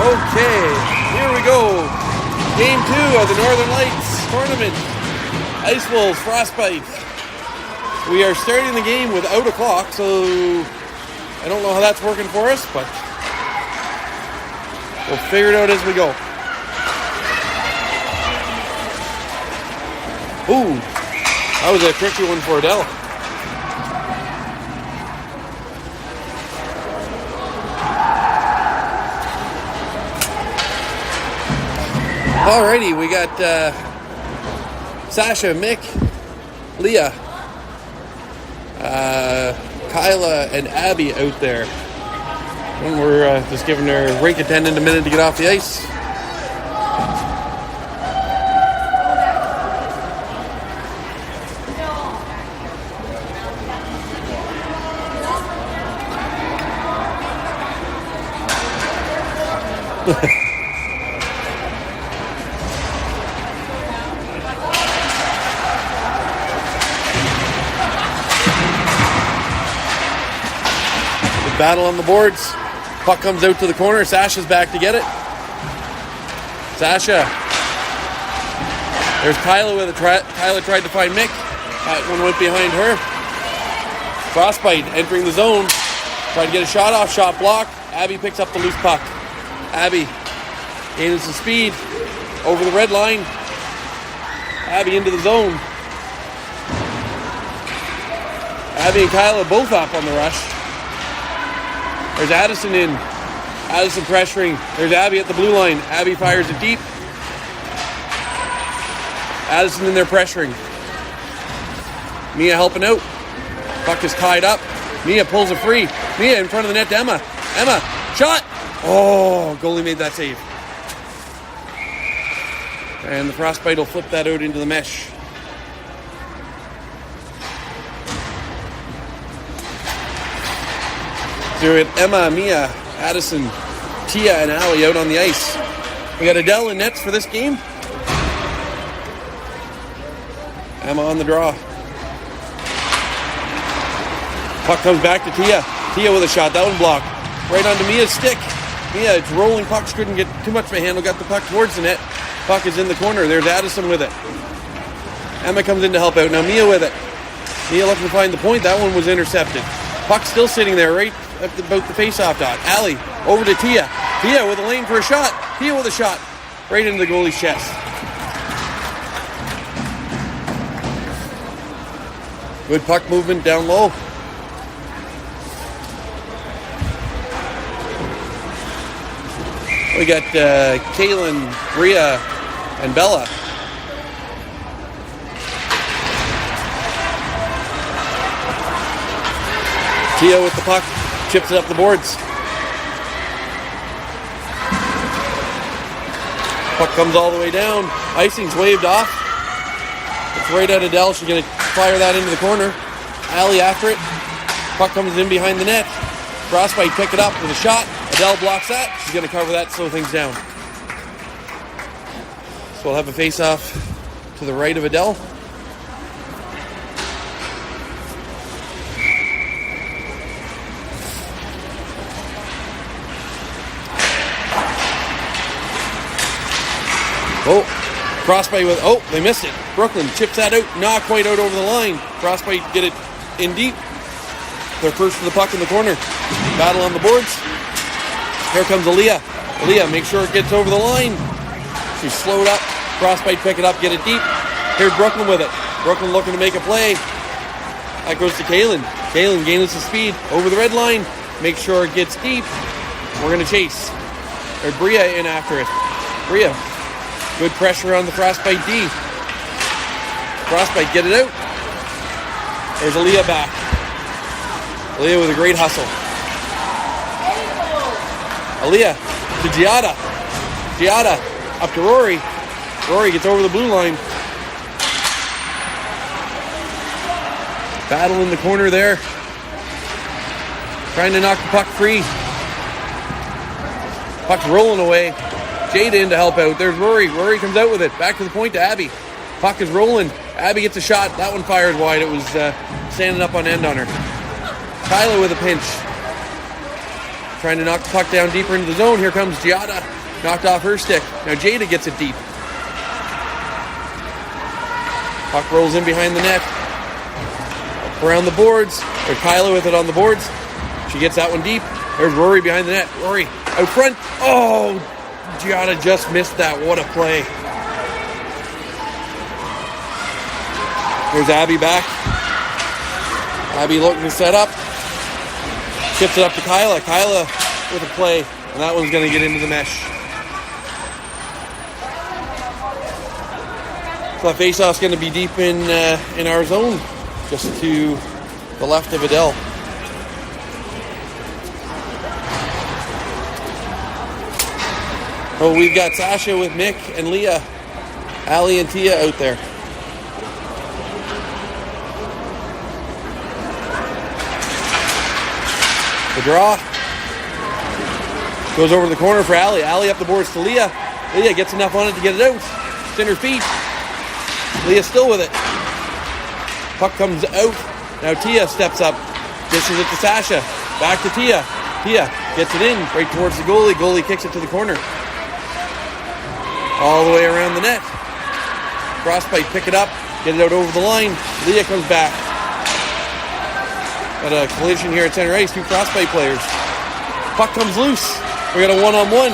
Okay, here we go. Game 2 of the Northern Lights Tournament. Ice Wolves, Frostbite. We are starting the game without a clock, so I don't know how that's working for us, but we'll figure it out as we go. Ooh, that was a tricky one for Adele. Alrighty, we got Sasha, Mick, Leah, Kyla, and Abby out there. And we're just giving our rink attendant a minute to get off the ice. Battle on the boards. Puck comes out to the corner. Sasha's back to get it. Sasha. There's Kyla with it. Kyla tried to find Mick. That one went behind her. Frostbite entering the zone. Tried to get a shot off. Shot blocked. Abby picks up the loose puck. Abby gaining some speed. Over the red line. Abby into the zone. Abby and Kyla both up on the rush. There's Addison in. Addison pressuring. There's Abby at the blue line. Abby fires it deep. Addison in there pressuring. Mia helping out. Puck is tied up. Mia pulls it free. Mia in front of the net to Emma. Emma, shot! Oh, goalie made that save. And the Frostbite will flip that out into the mesh. So we have Emma, Mia, Addison, Tia, and Allie out on the ice. We got Adele in nets for this game. Emma on the draw. Puck comes back to Tia. Tia with a shot. That one blocked. Right onto Mia's stick. Mia, it's rolling pucks. Couldn't get too much of a handle. Got the puck towards the net. Puck is in the corner. There's Addison with it. Emma comes in to help out. Now Mia with it. Mia looking to find the point. That one was intercepted. Puck still sitting there right at about the face-off dot. Allie over to Tia. Tia with a lane for a shot. Tia with a shot. Right into the goalie's chest. Good puck movement down low. We got Kaylin, Bria, and Bella. Tia with the puck, chips it up the boards. Puck comes all the way down. Icing's waved off. It's right at Adele. She's going to fire that into the corner. Allie after it. Puck comes in behind the net. Frostbite pick it up with a shot. Adele blocks that. She's going to cover that, slow things down. So we'll have a face-off to the right of Adele. Oh, Frostbite with, oh, they missed it. Brooklyn chips that out, not quite out over the line. Frostbite get it in deep. They're first to the puck in the corner. Battle on the boards. Here comes Aaliyah. Aaliyah, make sure it gets over the line. She's slowed up. Frostbite pick it up, get it deep. Here's Brooklyn with it. Brooklyn looking to make a play. That goes to Kaylin. Kaylin gaining some speed over the red line. Make sure it gets deep. We're going to chase. There's Bria in after it. Bria. Good pressure on the Frostbite D. Frostbite, get it out. There's Aaliyah back. Aaliyah with a great hustle. Aaliyah to Giada. Giada up to Rory. Rory gets over the blue line. Battle in the corner there. Trying to knock the puck free. Puck's rolling away. Jada in to help out. There's Rory. Rory comes out with it. Back to the point to Abby. Puck is rolling. Abby gets a shot. That one fires wide. It was standing up on end on her. Kyla with a pinch. trying to knock the puck down deeper into the zone. Here comes Giada, knocked off her stick. Now Jada gets it deep. Puck rolls in behind the net. Around the boards. There's Kyla with it on the boards. She gets that one deep. There's Rory behind the net. Rory out front. Oh, Giada just missed that. What a play. There's Abby back. Abby looking to set up. Tips it up to Kyla. Kyla with a play. And that one's going to get into the mesh. So that face-off's going to be deep in our zone. Just to the left of Adele. Oh, we've got Sasha with Mick and Leah. Allie and Tia out there. The draw. Goes over to the corner for Allie. Allie up the boards to Leah. Leah gets enough on it to get it out. It's in her feet. Leah still with it. Puck comes out. Now Tia steps up. Dishes it to Sasha. Back to Tia. Tia gets it in right towards the goalie. Goalie kicks it to the corner. All the way around the net. Frostbite pick it up. Get it out over the line. Leah comes back. Got a collision here at center ice. Two Frostbite players. Puck comes loose. We got a one-on-one.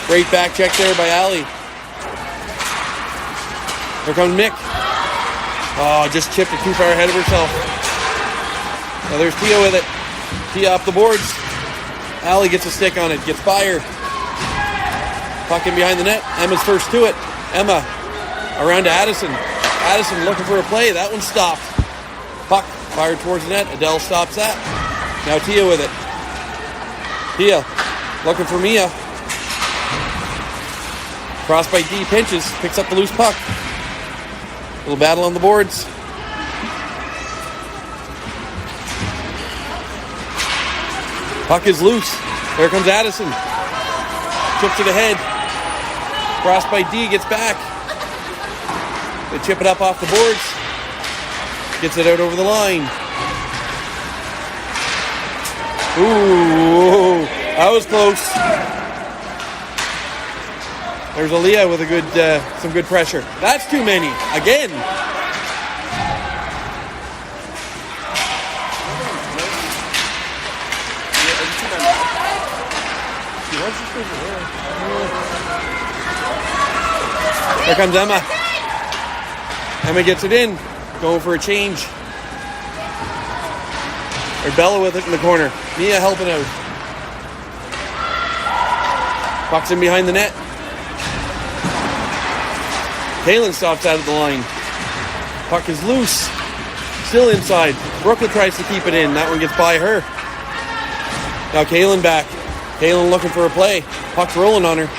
Great back check there by Allie. Here comes Mick. Oh, just chipped it too far ahead of herself. Now there's Tia with it. Tia up the boards. Allie gets a stick on it. Gets by her. Puck in behind the net. Emma's first to it. Emma around to Addison. Addison looking for a play. That one stopped. Puck fired towards the net. Adele stops that. Now Tia with it. Tia looking for Mia. Frostbite D pinches. Picks up the loose puck. Little battle on the boards. Puck is loose. There comes Addison. Chips it ahead. Frostbite D gets back. They chip it up off the boards. Gets it out over the line. Ooh, that was close. There's Aaliyah with a good, some good pressure. That's too many. Again. Here comes Emma. Emma gets it in. Going for a change. There's Bella with it in the corner. Mia helping out. Puck's in behind the net. Kaylin stops out of the line. Puck is loose. Still inside. Brooklyn tries to keep it in. That one gets by her. Now Kaylin back. Kaylin looking for a play. Puck's rolling on her.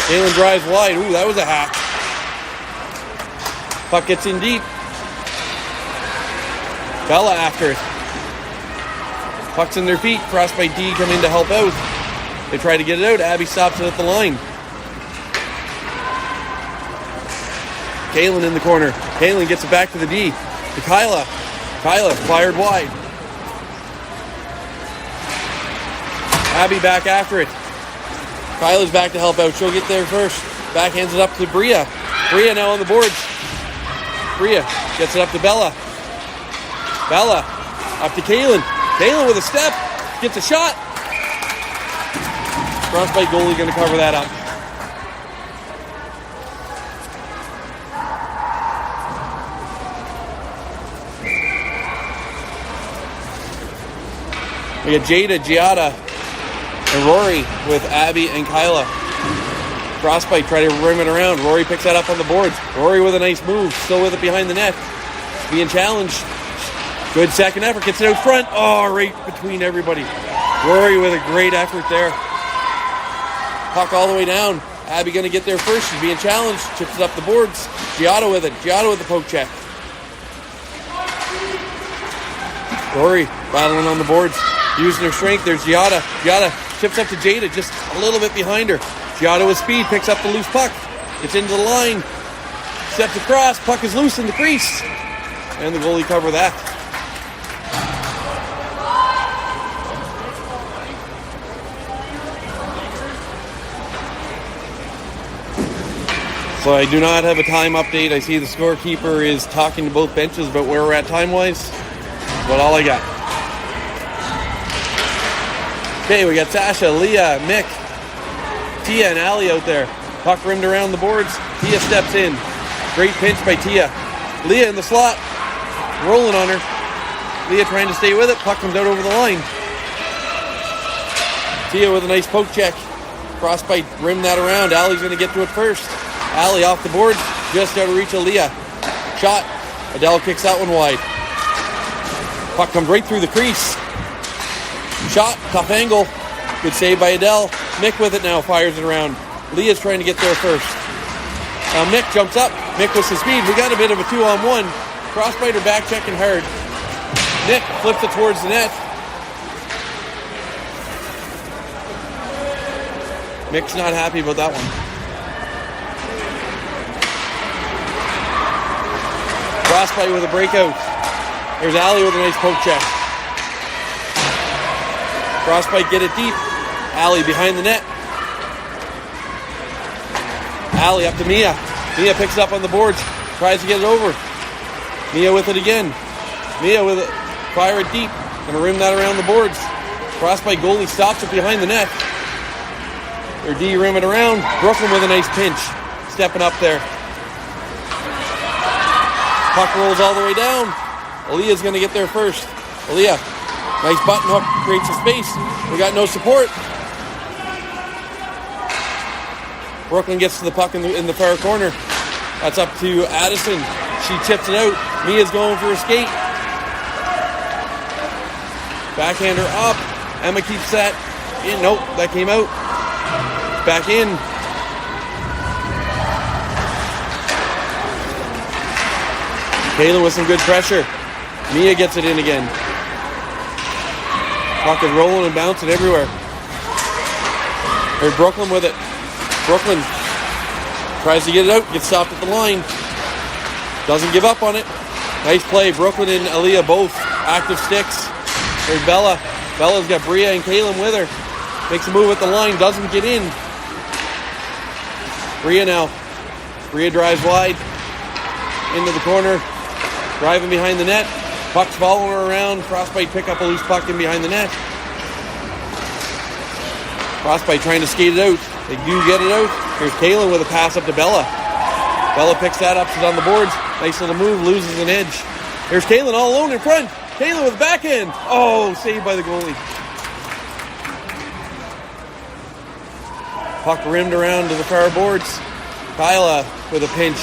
Kaylin drives wide. Ooh, that was a hack. Puck gets in deep. Bella after it. Puck's in their feet. Frostbite D come in to help out. They try to get it out. Abby stops it at the line. Kaylin in the corner. Kaylin gets it back to the D. To Kyla. Kyla fired wide. Abby back after it. Kyla's back to help out. She'll get there first. Backhands it up to Bria. Bria now on the boards. Bria gets it up to Bella. Bella up to Kaylin. Kaylin with a step. Gets a shot. Frostbite goalie going to cover that up. We got Jada, Giada, and Rory with Abby and Kyla. Frostbite try to rim it around. Rory picks that up on the boards. Rory with a nice move. Still with it behind the net. Being challenged. Good second effort. Gets it out front. Oh, right between everybody. Rory with a great effort there. Puck all the way down. Abby going to get there first. She's being challenged. Chips it up the boards. Giada with it. Giada with the poke check. Rory battling on the boards. Using her strength. There's Giada. Giada chips up to Jada. Just a little bit behind her. Giada with speed. Picks up the loose puck. Gets into the line. Steps across. Puck is loose in the crease. And the goalie cover that. So I do not have a time update. I see the scorekeeper is talking to both benches about where we're at time-wise. But all I got. Okay, we got Sasha, Leah, Mick, Tia, and Allie out there. Puck rimmed around the boards. Tia steps in. Great pinch by Tia. Leah in the slot. Rolling on her. Leah trying to stay with it. Puck comes out over the line. Tia with a nice poke check. Frostbite rimmed that around. Allie's going to get to it first. Allie off the board. Just out of reach of Leah. Shot. Adele kicks that one wide. Puck comes right through the crease. Shot. Tough angle. Good save by Adele. Mick with it now. Fires it around. Leah's trying to get there first. Now Mick jumps up. Mick with some speed. We got a bit of a 2-on-1. Frostbite are back checking hard. Mick flips it towards the net. Mick's not happy about that one. Frostbite with a breakout. There's Allie with a nice poke check. Frostbite get it deep. Allie behind the net. Allie up to Mia. Mia picks it up on the boards. Tries to get it over. Mia with it again. Mia with it. Fire it deep. Gonna rim that around the boards. Frostbite goalie stops it behind the net. Their D rim it around. Brooklyn with a nice pinch. Stepping up there. Puck rolls all the way down. Aaliyah's gonna get there first. Aaliyah. Nice button hook. Creates a space. We got no support. Brooklyn gets to the puck in the far corner. That's up to Addison. She chips it out. Mia's going for a skate. Backhander up. Emma keeps that in. Nope, that came out. Back in. Kayla with some good pressure. Mia gets it in again. Puck is rolling and bouncing everywhere. There's Brooklyn with it. Brooklyn tries to get it out, gets stopped at the line. Doesn't give up on it. Nice play. Brooklyn and Aaliyah both active sticks. There's Bella. Bella's got Bria and Kaylin with her. Makes a move at the line, doesn't get in. Bria now. Bria drives wide. Into the corner. Driving behind the net. Puck's following her around. Frostbite pick up a loose puck in behind the net. Frostbite trying to skate it out. They do get it out. Here's Kaylin with a pass up to Bella. Bella picks that up. She's on the boards. Nice little move. Loses an edge. There's Kaylin all alone in front. Kaylin with the backhand. Oh, saved by the goalie. Puck rimmed around to the far boards. Kyla with a pinch.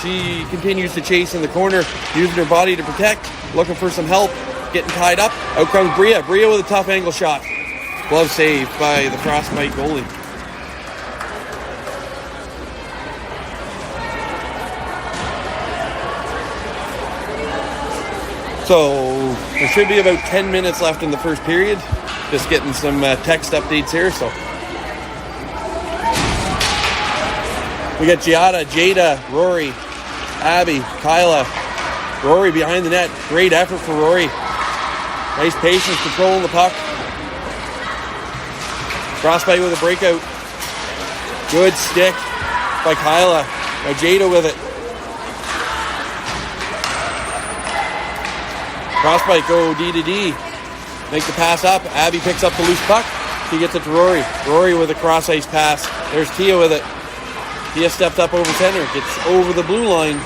She continues to chase in the corner, using her body to protect, looking for some help, getting tied up. Out comes Bria. Bria with a tough angle shot. Glove saved by the Frostbite goalie. So there should be about 10 minutes left in the first period. Just getting some text updates here. So we got Giada, Jada, Rory, Abby, Kyla, Rory behind the net. Great effort for Rory. Nice patience controlling the puck. Frostbite with a breakout. Good stick by Kyla. Now Jada with it. Frostbite go D to D. Make the pass up. Abby picks up the loose puck. He gets it to Rory. Rory with a cross ice pass. There's Tia with it. Tia steps up over center. Gets over the blue line.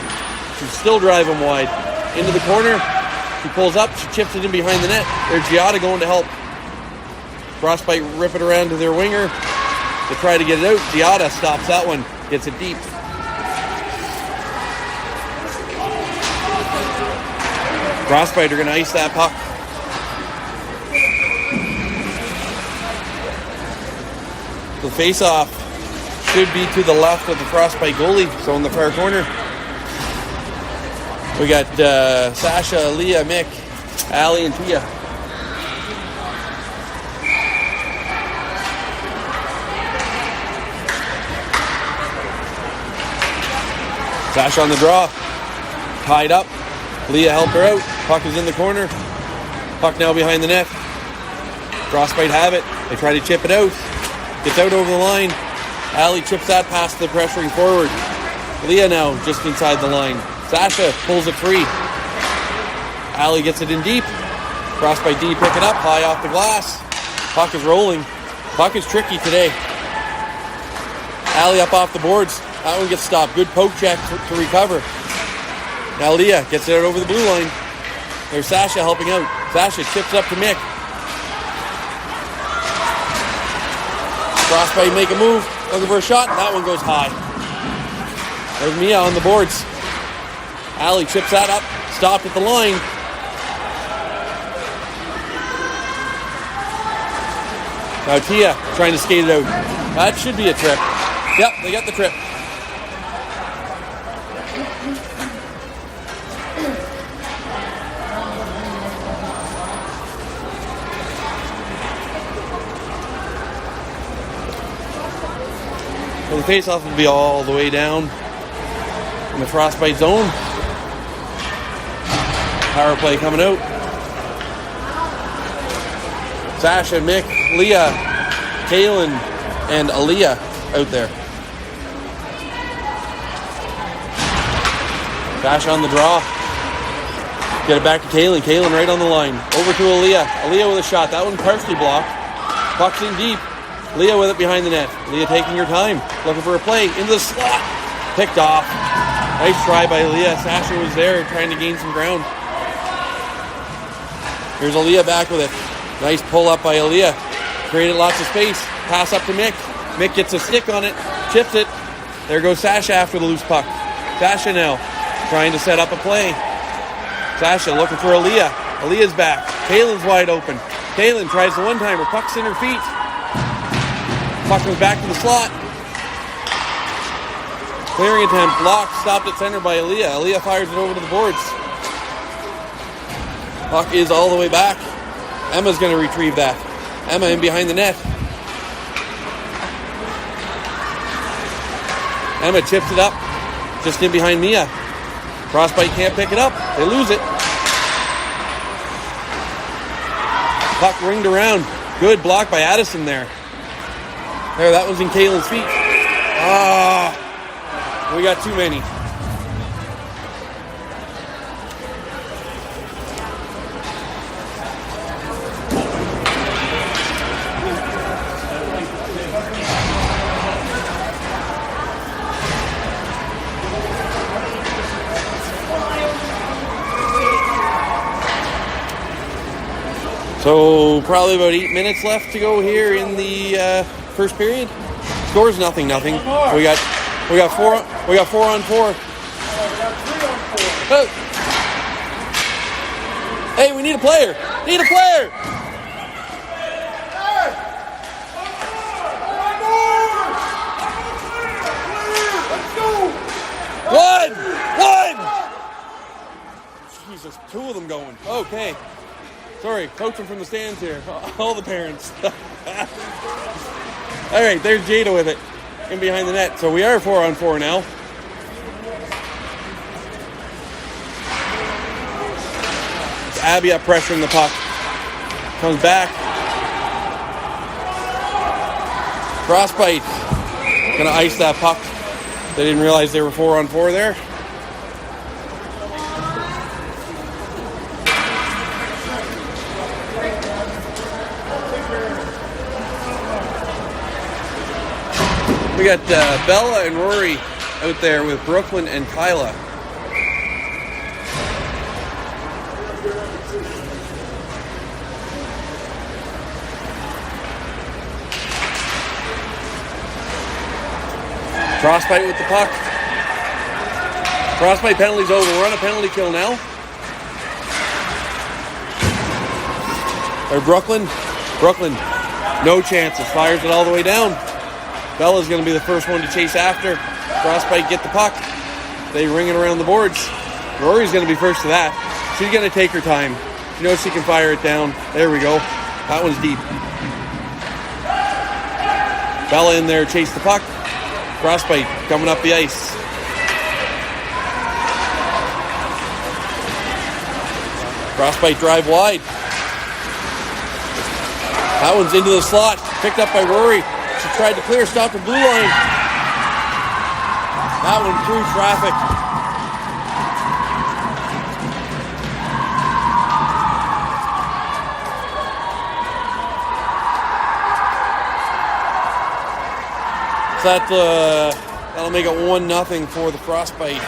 She's still driving wide. Into the corner. She pulls up. She chips it in behind the net. There's Giada going to help. Frostbite rip it around to their winger. They try to get it out. Giada stops that one. Gets it deep. Frostbite are going to ice that puck. The face-off should be to the left of the Frostbite goalie, so in the far corner. We got Sasha, Leah, Mick, Allie, and Tia. Sasha on the draw. Tied up. Leah helped her out. Puck is in the corner. Puck now behind the net. Frostbite have it. They try to chip it out. Gets out over the line. Allie chips that past the pressuring forward. Leah now just inside the line. Sasha pulls it free. Allie gets it in deep. Frostbite D pick it up high off the glass. Puck is rolling. Puck is tricky today. Allie up off the boards. That one gets stopped. Good poke check to recover. Now Leah gets it out over the blue line. There's Sasha helping out. Sasha chips up to Mick. Frostbite make a move. Looking for a shot. That one goes high. There's Mia on the boards. Allie chips that up. Stopped at the line. Now Tia trying to skate it out. That should be a trip. Yep, they got the trip. So the face-off will be all the way down in the Frostbite zone. Power play coming out. Sasha, Mick, Leah, Kaylin, and Aaliyah out there. Sasha on the draw. Get it back to Kaylin. Kaylin right on the line. Over to Aaliyah. Aaliyah with a shot. That one partially blocked. Puck's in deep. Leah with it behind the net. Leah taking her time. Looking for a play. Into the slot. Picked off. Nice try by Leah. Sasha was there trying to gain some ground. Here's Aaliyah back with it. Nice pull up by Aaliyah. Created lots of space. Pass up to Mick. Mick gets a stick on it. Chips it. There goes Sasha after the loose puck. Sasha now trying to set up a play. Sasha looking for Aaliyah. Aaliyah's back. Kaylin's wide open. Kaylin tries the one-timer. Puck's in her feet. Puck comes back to the slot. Clearing attempt. Blocked. Stopped at center by Aaliyah. Aaliyah fires it over to the boards. Puck is all the way back. Emma's going to retrieve that. Emma in behind the net. Emma chips it up. Just in behind Mia. Frostbite can't pick it up. They lose it. Puck ringed around. Good block by Addison there. There, that was in Kaylin's feet. We got too many. So probably about 8 minutes left to go here in the first period. Scores nothing. We got 4 on 4. Oh. Hey, we need a player. One. Jesus, 2 of them going. Okay. Sorry, coaching from the stands here. All the parents. All right, there's Jada with it in behind the net. So we are 4 on 4 now. It's Abby up pressuring the puck. Comes back. Frostbite. Gonna ice that puck. They didn't realize they were 4 on 4 there. We got Bella and Rory out there with Brooklyn and Kyla. Frostbite with the puck. Frostbite penalty's over. We're on a penalty kill now. Or Brooklyn, no chances. Fires it all the way down. Bella's going to be the first one to chase after. Frostbite get the puck. They ring it around the boards. Rory's going to be first to that. She's going to take her time. She knows she can fire it down. There we go. That one's deep. Bella in there, chase the puck. Frostbite coming up the ice. Frostbite drive wide. That one's into the slot. Picked up by Rory. She tried to clear, stopped the blue line. That one through traffic. So that'll make it 1-0 for the Frostbite.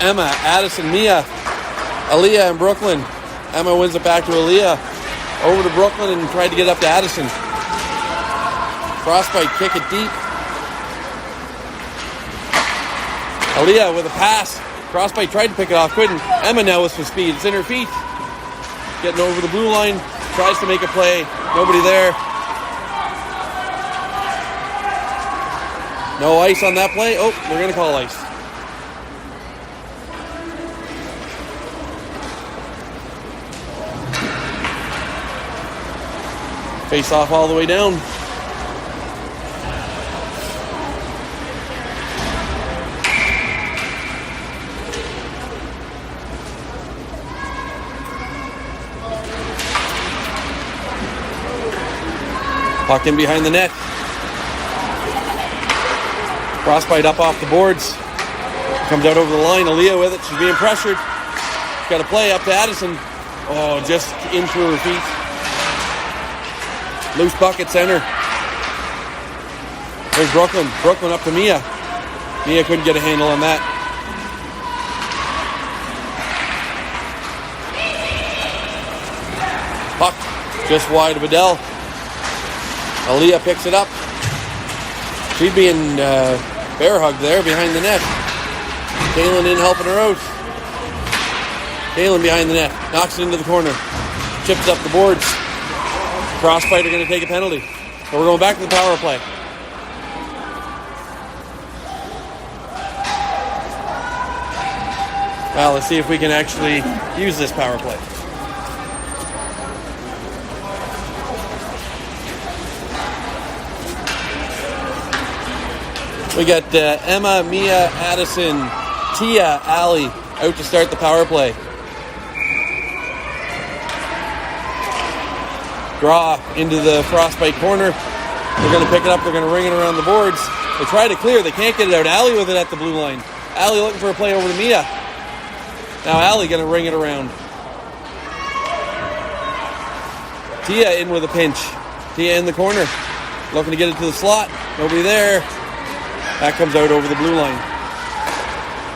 Emma, Addison, Mia, Aaliyah, and Brooklyn. Emma wins it back to Aaliyah. Over to Brooklyn and tried to get up to Addison. Frostbite kick it deep. Aaliyah with a pass. Frostbite tried to pick it off, couldn't. Emma now with some speed. It's in her feet. Getting over the blue line. Tries to make a play. Nobody there. No ice on that play. Oh, they're going to call ice. Face off all the way down. Puck in behind the net. Frostbite up off the boards. Comes out over the line. Aaliyah with it. She's being pressured. She's got a play up to Addison. Oh, just in through her feet. Loose bucket center. There's Brooklyn. Brooklyn up to Mia. Mia couldn't get a handle on that. Puck just wide of Adele. Aaliyah picks it up. She's being bear hugged there behind the net. Kaylin in helping her out. Kaylin behind the net. Knocks it into the corner. Chips up the boards. Frostbite are going to take a penalty. So we're going back to the power play. Well, let's see if we can actually use this power play. We got Emma, Mia, Addison, Tia, Allie out to start the power play. Draw into the Frostbite corner. They're going to pick it up. They're going to ring it around the boards. They try to clear. They can't get it out. Allie with it at the blue line. Allie looking for a play over to Mia. Now Allie going to ring it around. Tia in with a pinch. Tia in the corner. Looking to get it to the slot. Nobody there. That comes out over the blue line.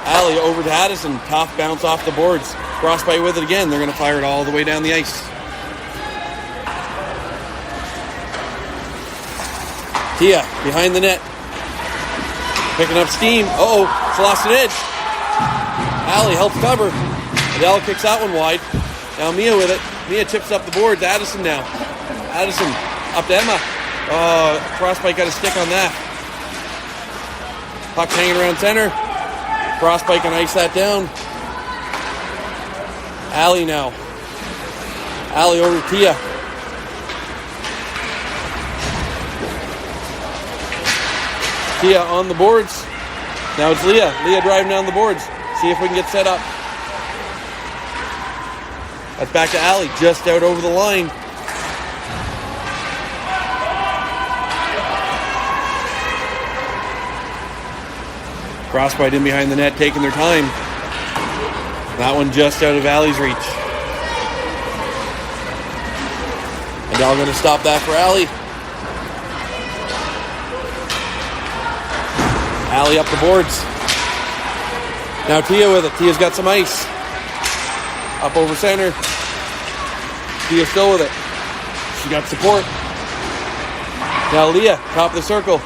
Allie over to Addison. Tough bounce off the boards. Frostbite with it again. They're going to fire it all the way down the ice. Tia behind the net. Picking up steam. Uh-oh. It's lost an edge. Allie helps cover. Adele kicks that one wide. Now Mia with it. Mia chips up the boards. Addison now. Addison up to Emma. Frostbite got a stick on that. Puck hanging around center. Frostbite can ice that down. Allie now. Allie over to Tia. Tia on the boards. Now it's Leah. Leah driving down the boards. See if we can get set up. That's back to Allie. Just out over the line. Frostbite in behind the net, taking their time. That one just out of Allie's reach. Adele going to stop that for Allie. Allie up the boards. Now Tia with it. Tia's got some ice. Up over center. Tia still with it. She got support. Now Leah, top of the circle.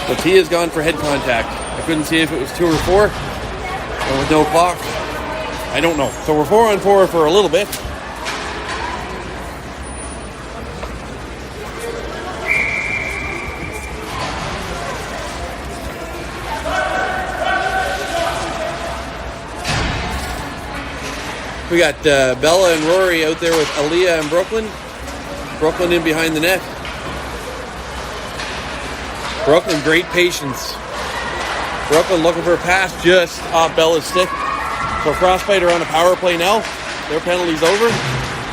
So Tia's gone for head contact. I couldn't see if it was 2 or 4. There was no clock. I don't know. So we're 4-on-4 for a little bit. We got Bella and Rory out there with Aaliyah and Brooklyn. Brooklyn in behind the net. Brooklyn, great patience. Brooklyn looking for a pass just off Bella's stick. So Frostbite are on a power play now. Their penalty's over.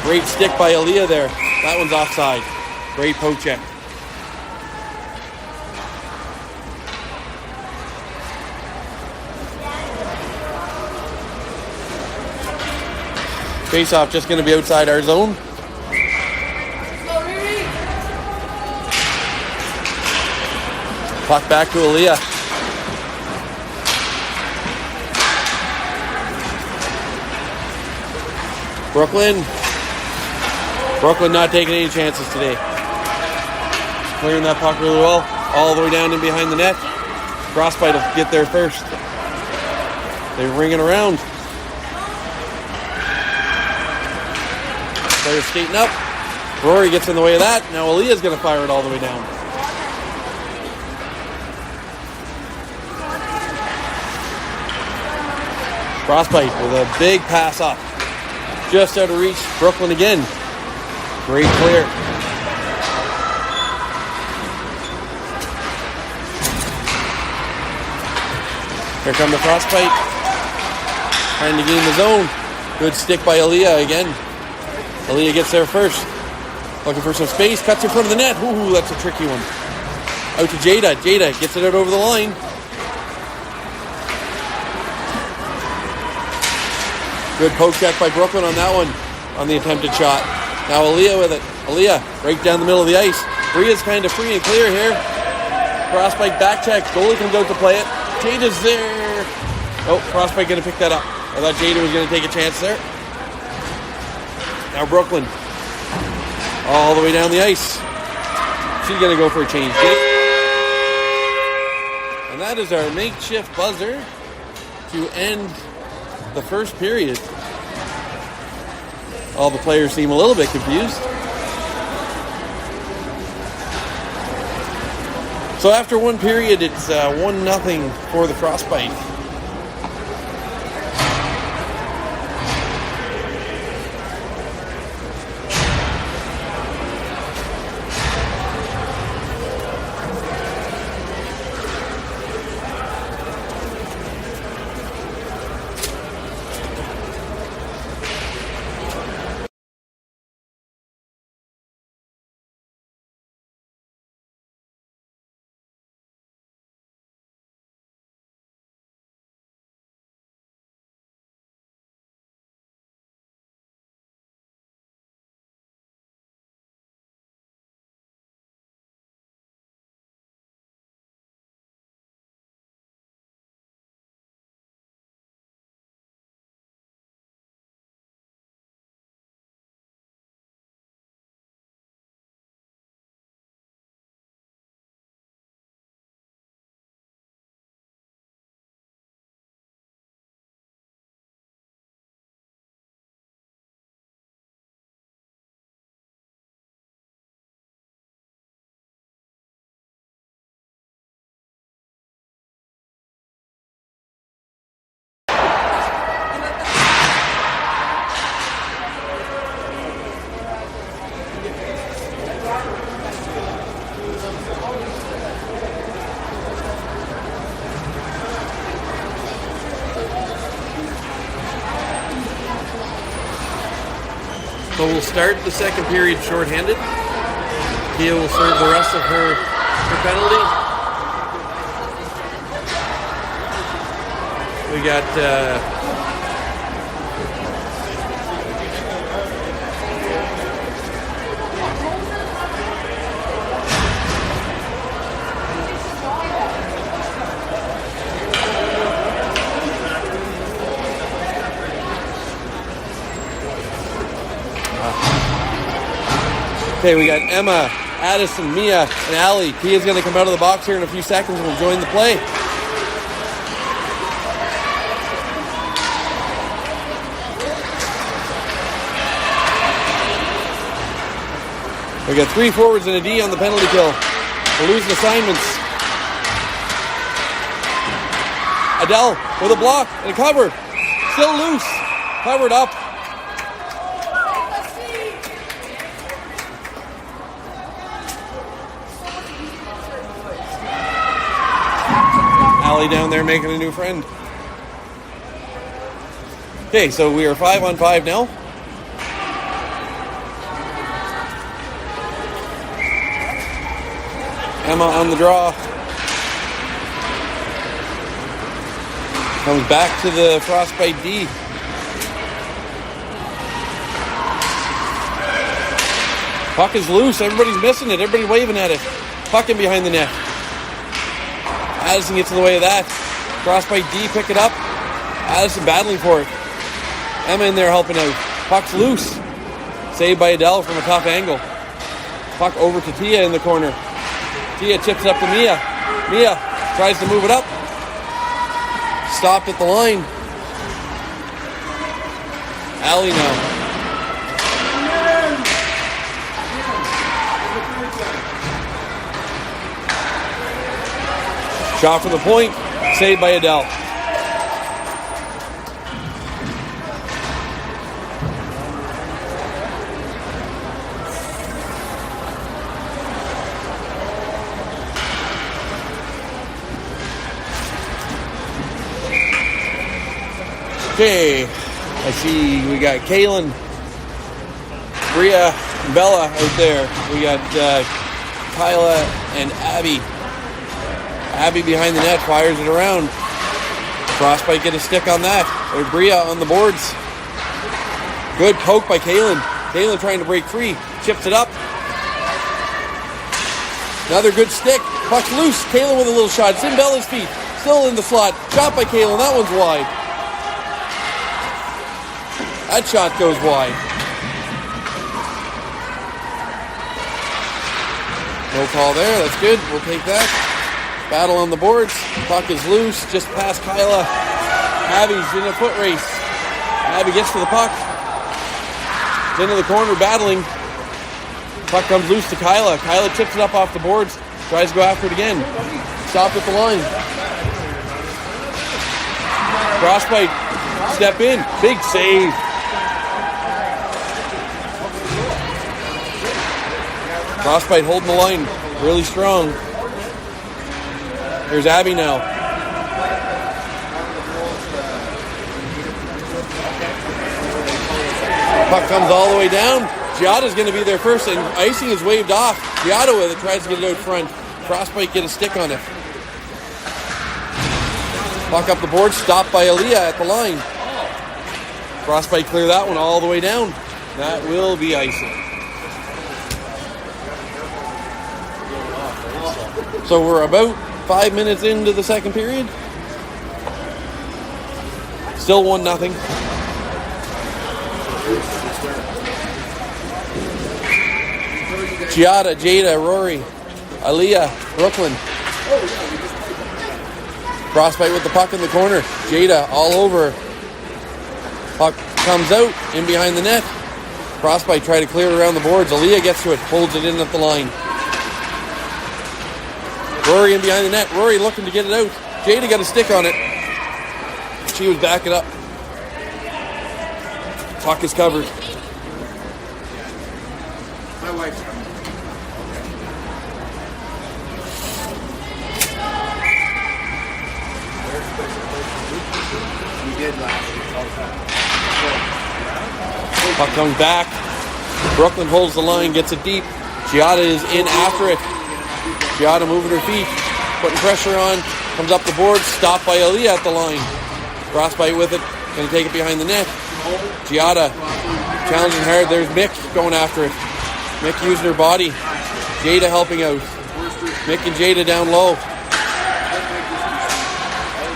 Great stick by Aaliyah there. That one's offside. Great poke check. Face-off just going to be outside our zone. Puck back to Aaliyah. Brooklyn not taking any chances today. Clearing that puck really well. All the way down in behind the net. Frostbite will get there first. They're ringing around. Players skating up. Rory gets in the way of that. Now Aaliyah's going to fire it all the way down. Frostbite with a big pass up. Just out of reach. Brooklyn again. Great clear. Here come the Frostbite. Trying to gain the zone. Good stick by Aaliyah again. Aaliyah gets there first. Looking for some space. Cuts in front of the net. Ooh, that's a tricky one. Out to Jada. Jada gets it out over the line. Good poke check by Brooklyn on that one. On the attempted shot. Now Aaliyah with it. Aaliyah right down the middle of the ice. Bria's kind of free and clear here. Frostbite back check. Goalie comes out to play it. Jada's there. Oh, Frostbite going to pick that up. I thought Jada was going to take a chance there. Now Brooklyn. All the way down the ice. She's going to go for a change. And that is our makeshift buzzer to end the first period. All the players seem a little bit confused. So after one period, it's 1-0 for the Frostbite. So we'll start the second period shorthanded. Kia will serve the rest of her penalty. We got okay, we got Emma, Addison, Mia, and Allie. Kia's going to come out of the box here in a few seconds and will join the play. We got 3 forwards and a D on the penalty kill. We're losing assignments. Adele with a block and a cover. Still loose. Covered up. Allie down there making a new friend. Okay, so we are 5-on-5 now. Emma on the draw. Comes back to the Frostbite D. Puck is loose. Everybody's missing it. Everybody waving at it. Puck in behind the net. Addison gets in the way of that. Frostbite D pick it up. Addison battling for it. Emma in there helping out. Puck's loose. Saved by Adele from a tough angle. Puck over to Tia in the corner. Tia chips it up to Mia. Mia tries to move it up. Stopped at the line. Allie now. Shot from the point. Saved by Adele. Okay, I see we got Kaylin, Bria, and Bella out there. We got Kyla and Abby. Abby behind the net, fires it around. Frostbite get a stick on that. Or Bria on the boards. Good poke by Kaylin. Kaylin trying to break free. Chips it up. Another good stick. Puck's loose. Kaylin with a little shot. It's in Bella's feet. Still in the slot. Shot by Kaylin. That one's wide. That shot goes wide. No call there. That's good. We'll take that. Battle on the boards. Puck is loose. Just past Kyla. Abby's in a foot race. Abby gets to the puck. It's into the corner battling. Puck comes loose to Kyla. Kyla tips it up off the boards. Tries to go after it again. Stopped at the line. Frostbite. Step in. Big save. Frostbite holding the line really strong. Here's Abby now. Puck comes all the way down. Giada's going to be there first, and icing is waved off. Giada with it, tries to get it out front. Frostbite get a stick on it. Puck up the board, stopped by Aaliyah at the line. Frostbite clear that one all the way down. That will be icing. So we're about 5 minutes into the second period. Still 1-0. Giada, Jada, Rory, Aaliyah, Brooklyn. Frostbite with the puck in the corner. Jada all over. Puck comes out in behind the net. Frostbite try to clear it around the boards. Aaliyah gets to it, holds it in at the line. Rory in behind the net. Rory looking to get it out. Jada got a stick on it. She was backing up. Puck is covered. My wife's coming. We did last week all the time. Puck comes back. Brooklyn holds the line, gets it deep. Giada is in after it. Giada moving her feet, putting pressure on, comes up the board, stopped by Aaliyah at the line. Frostbite with it, going to take it behind the net. Giada challenging hard. There's Mick going after it. Mick using her body. Jada helping out. Mick and Jada down low.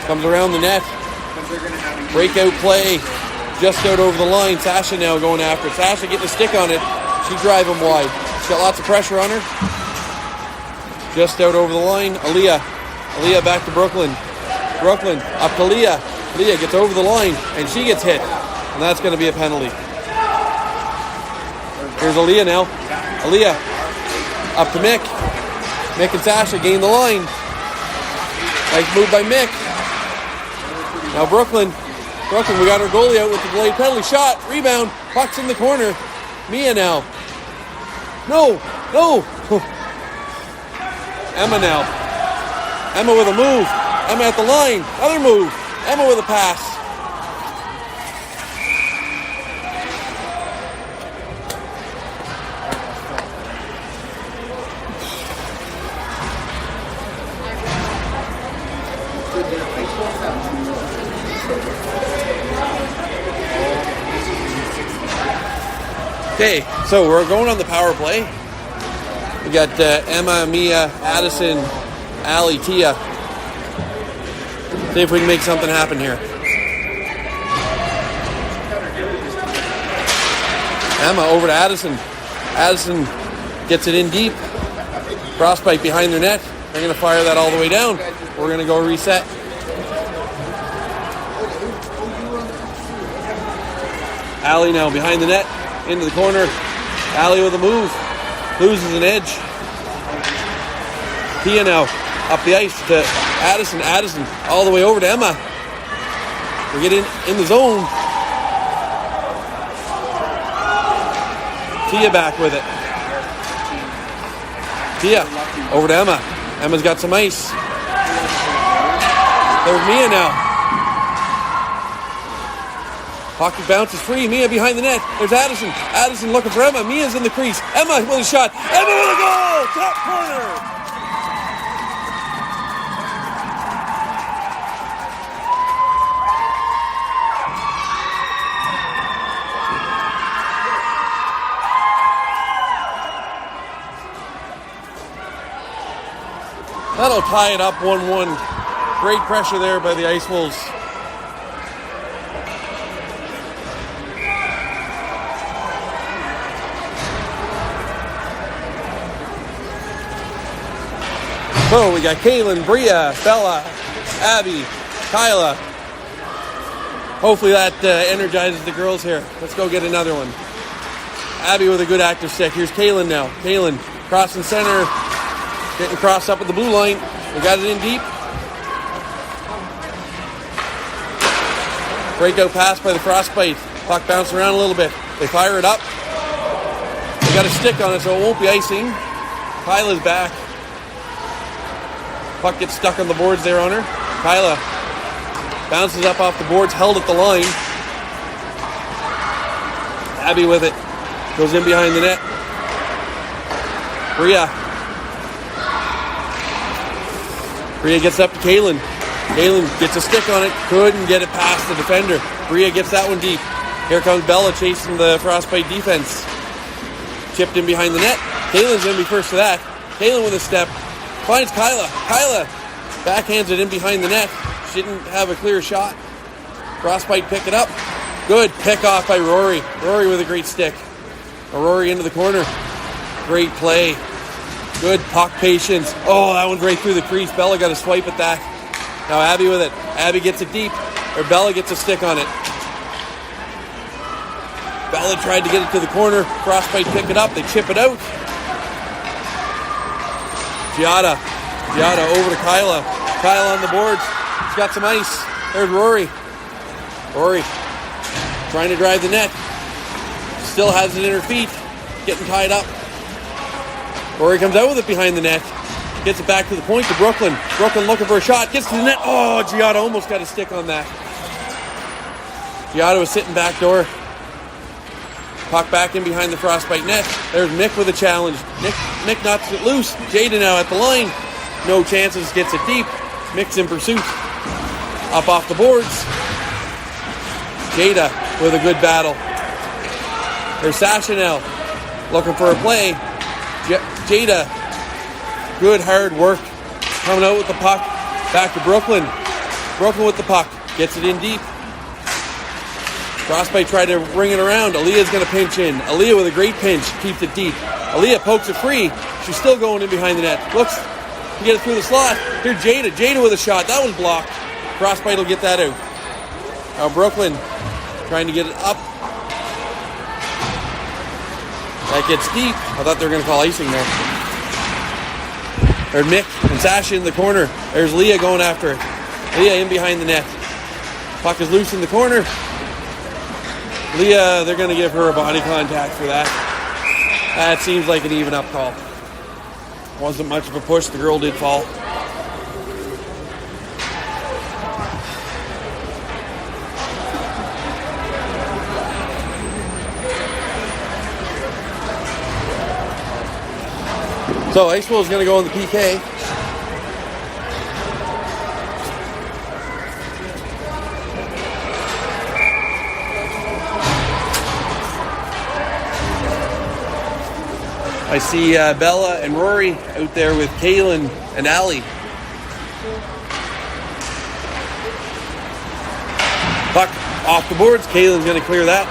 Comes around the net. Breakout play. Just out over the line. Sasha now going after it. Sasha getting a stick on it. She drive him wide. She's got lots of pressure on her. Just out over the line. Aaliyah. Aaliyah back to Brooklyn. Brooklyn up to Leah. Leah gets over the line and she gets hit. And that's going to be a penalty. Here's Aaliyah now. Aaliyah up to Mick. Mick and Sasha gain the line. Nice move by Mick. Now Brooklyn, we got our goalie out with the blade penalty. Shot, rebound, puck's in the corner. Mia now. No. Emma now. Emma with a move. Emma at the line. Other move. Emma with a pass. Okay, so we're going on the power play. We got Emma, Mia, Addison, Allie, Tia. See if we can make something happen here. Emma over to Addison. Addison gets it in deep. Frostbite behind their net. They're going to fire that all the way down. We're going to go reset. Allie now behind the net. Into the corner. Allie with a move. Loses an edge. Tia now up the ice to Addison. Addison all the way over to Emma. We get in the zone. Tia back with it. Tia over to Emma. Emma's got some ice. There's Mia now. Hockey bounces free. Mia behind the net. There's Addison. Addison looking for Emma. Mia's in the crease. Emma with a shot. Emma with a goal! Top corner! That'll tie it up 1-1. Great pressure there by the Ice Wolves. So we got Kaylin, Bria, Bella, Abby, Kyla. Hopefully that energizes the girls here. Let's go get another one. Abby with a good active stick. Here's Kaylin now. Kaylin crossing center. Getting crossed up at the blue line. We got it in deep. Breakout pass by the Frostbite. Puck bouncing around a little bit. They fire it up. They got a stick on it, so it won't be icing. Kyla's back. Puck gets stuck on the boards there on her. Kyla bounces up off the boards, held at the line. Abby with it. Goes in behind the net. Bria gets up to Kaylin. Kaylin gets a stick on it. Couldn't get it past the defender. Bria gets that one deep. Here comes Bella chasing the Frostbite defense. Chipped in behind the net. Kaylin's going to be first to that. Kaylin with a step. Finds Kyla. Kyla backhands it in behind the net. She didn't have a clear shot. Frostbite pick it up. Good pick off by Rory. Rory with a great stick. Rory into the corner. Great play. Good puck patience. Oh, that one's right through the crease. Bella got a swipe at that. Now Abby with it. Abby gets it deep. Or Bella gets a stick on it. Bella tried to get it to the corner. Frostbite pick it up. They chip it out. Giada over to Kyla. Kyla on the boards. She's got some ice. There's Rory. Rory trying to drive the net. Still has it in her feet. Getting tied up. Rory comes out with it behind the net. Gets it back to the point to Brooklyn. Brooklyn looking for a shot. Gets to the net. Oh, Giada almost got a stick on that. Giada was sitting back door. Puck back in behind the Frostbite net. There's Mick with a challenge. Mick knocks it loose. Jada now at the line. No chances. Gets it deep. Mick's in pursuit. Up off the boards. Jada with a good battle. There's Sasha now. Looking for a play. Jada. Good hard work. Coming out with the puck. Back to Brooklyn. Brooklyn with the puck. Gets it in deep. Frostbite tried to ring it around. Aaliyah's going to pinch in. Aaliyah with a great pinch. Keeps it deep. Aaliyah pokes it free. She's still going in behind the net. Looks to get it through the slot. Here's Jada. Jada with a shot. That was blocked. Frostbite will get that out. Now Brooklyn trying to get it up. That gets deep. I thought they were going to call icing there. There's Mick and Sasha in the corner. There's Leah going after it. Leah in behind the net. Puck is loose in the corner. Leah, they're going to give her a body contact for that. That seems like an even up call. Wasn't much of a push. The girl did fall. So Ice Wolves is going to go in the PK. I see Bella and Rory out there with Kaylin and Allie. Puck off the boards. Kaylin's going to clear that.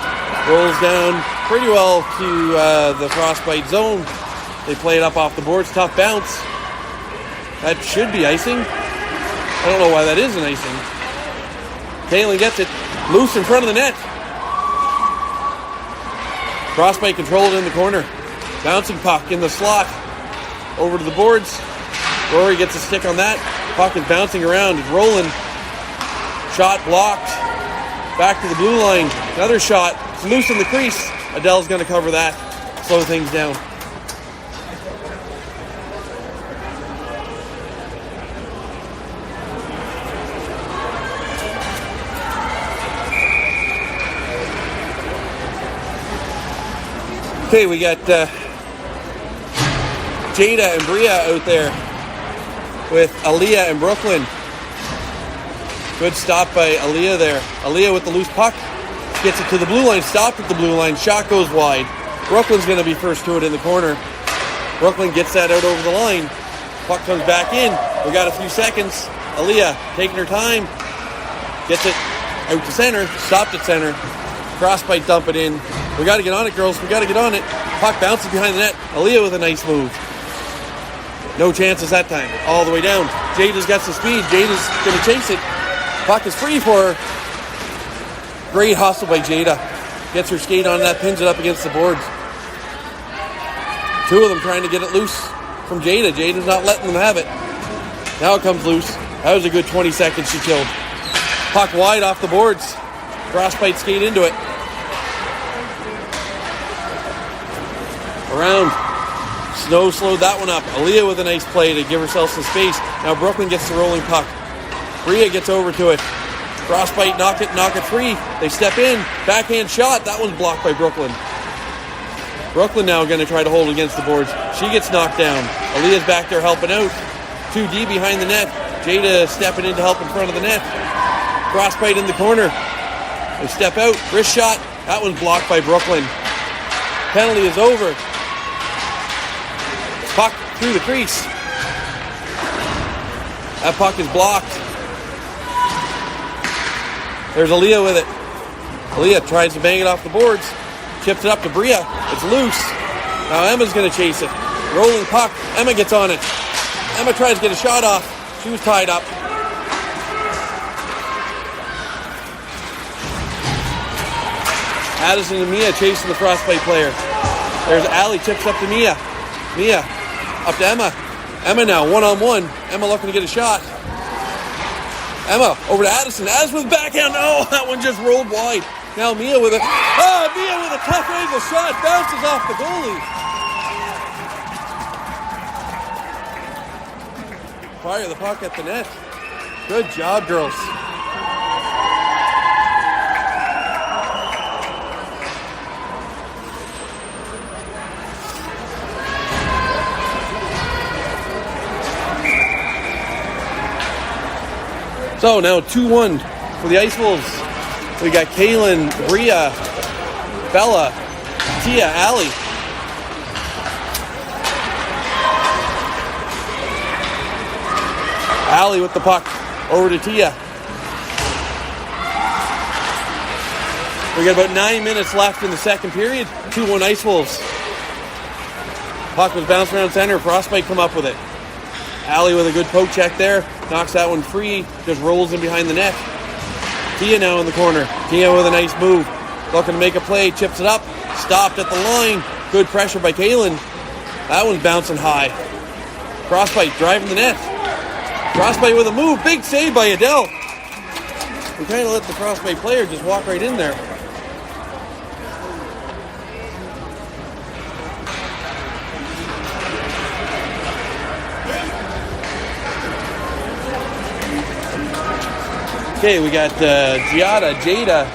Rolls down pretty well to the Frostbite zone. They play it up off the boards. Tough bounce. That should be icing. I don't know why that isn't icing. Kaylin gets it loose in front of the net. Frostbite controlled in the corner. Bouncing puck in the slot. Over to the boards. Rory gets a stick on that. Puck is bouncing around. It's rolling. Shot blocked. Back to the blue line. Another shot. It's loose in the crease. Adele's going to cover that. Slow things down. Okay, we got Jada and Bria out there with Aaliyah and Brooklyn. Good stop by Aaliyah there. Aaliyah with the loose puck. Gets it to the blue line. Stopped at the blue line. Shot goes wide. Brooklyn's going to be first to it in the corner. Brooklyn gets that out over the line. Puck comes back in. We got a few seconds. Aaliyah taking her time. Gets it out to center. Stopped at center. Frostbite dump it in. We got to get on it, girls. We got to get on it. Puck bounces behind the net. Aaliyah with a nice move. No chances that time. All the way down. Jada's got some speed. Jada's going to chase it. Puck is free for her. Great hustle by Jada. Gets her skate on that, pins it up against the boards. Two of them trying to get it loose from Jada. Jada's not letting them have it. Now it comes loose. That was a good 20 seconds she killed. Puck wide off the boards. Frostbite skate into it. Around. Snow slowed that one up. Aaliyah with a nice play to give herself some space. Now Brooklyn gets the rolling puck. Bria gets over to it. Frostbite knock it free. They step in. Backhand shot. That one's blocked by Brooklyn. Brooklyn now going to try to hold against the boards. She gets knocked down. Aaliyah's back there helping out. 2D behind the net. Jada stepping in to help in front of the net. Frostbite in the corner. They step out. Wrist shot. That one's blocked by Brooklyn. Penalty is over. Puck through the crease. That puck is blocked. There's Aaliyah with it. Aaliyah tries to bang it off the boards. Chips it up to Bria. It's loose. Now Emma's going to chase it. Rolling puck. Emma gets on it. Emma tries to get a shot off. She was tied up. Addison and Mia chasing the Frostbite player. There's Allie, chips up to Mia. Mia up to Emma. Emma now, one-on-one. Emma looking to get a shot. Emma over to Addison. Addison with backhand. Oh, that one just rolled wide. Now Mia with a tough angle shot. Bounces off the goalie. Fire the puck at the net. Good job, girls. So now 2-1 for the Ice Wolves. We got Kaylin, Bria, Bella, Tia, Allie. Allie with the puck over to Tia. We got about 9 minutes left in the second period. 2-1 Ice Wolves. Puck was bounced around center. Frostbite come up with it. Allie with a good poke check there. Knocks that one free. Just rolls in behind the net. Tia now in the corner. Tia with a nice move. Looking to make a play. Chips it up. Stopped at the line. Good pressure by Kaylin. That one's bouncing high. Frostbite driving the net. Frostbite with a move. Big save by Adele. We kind of let the Frostbite player just walk right in there. Okay, we got Giada, Jada,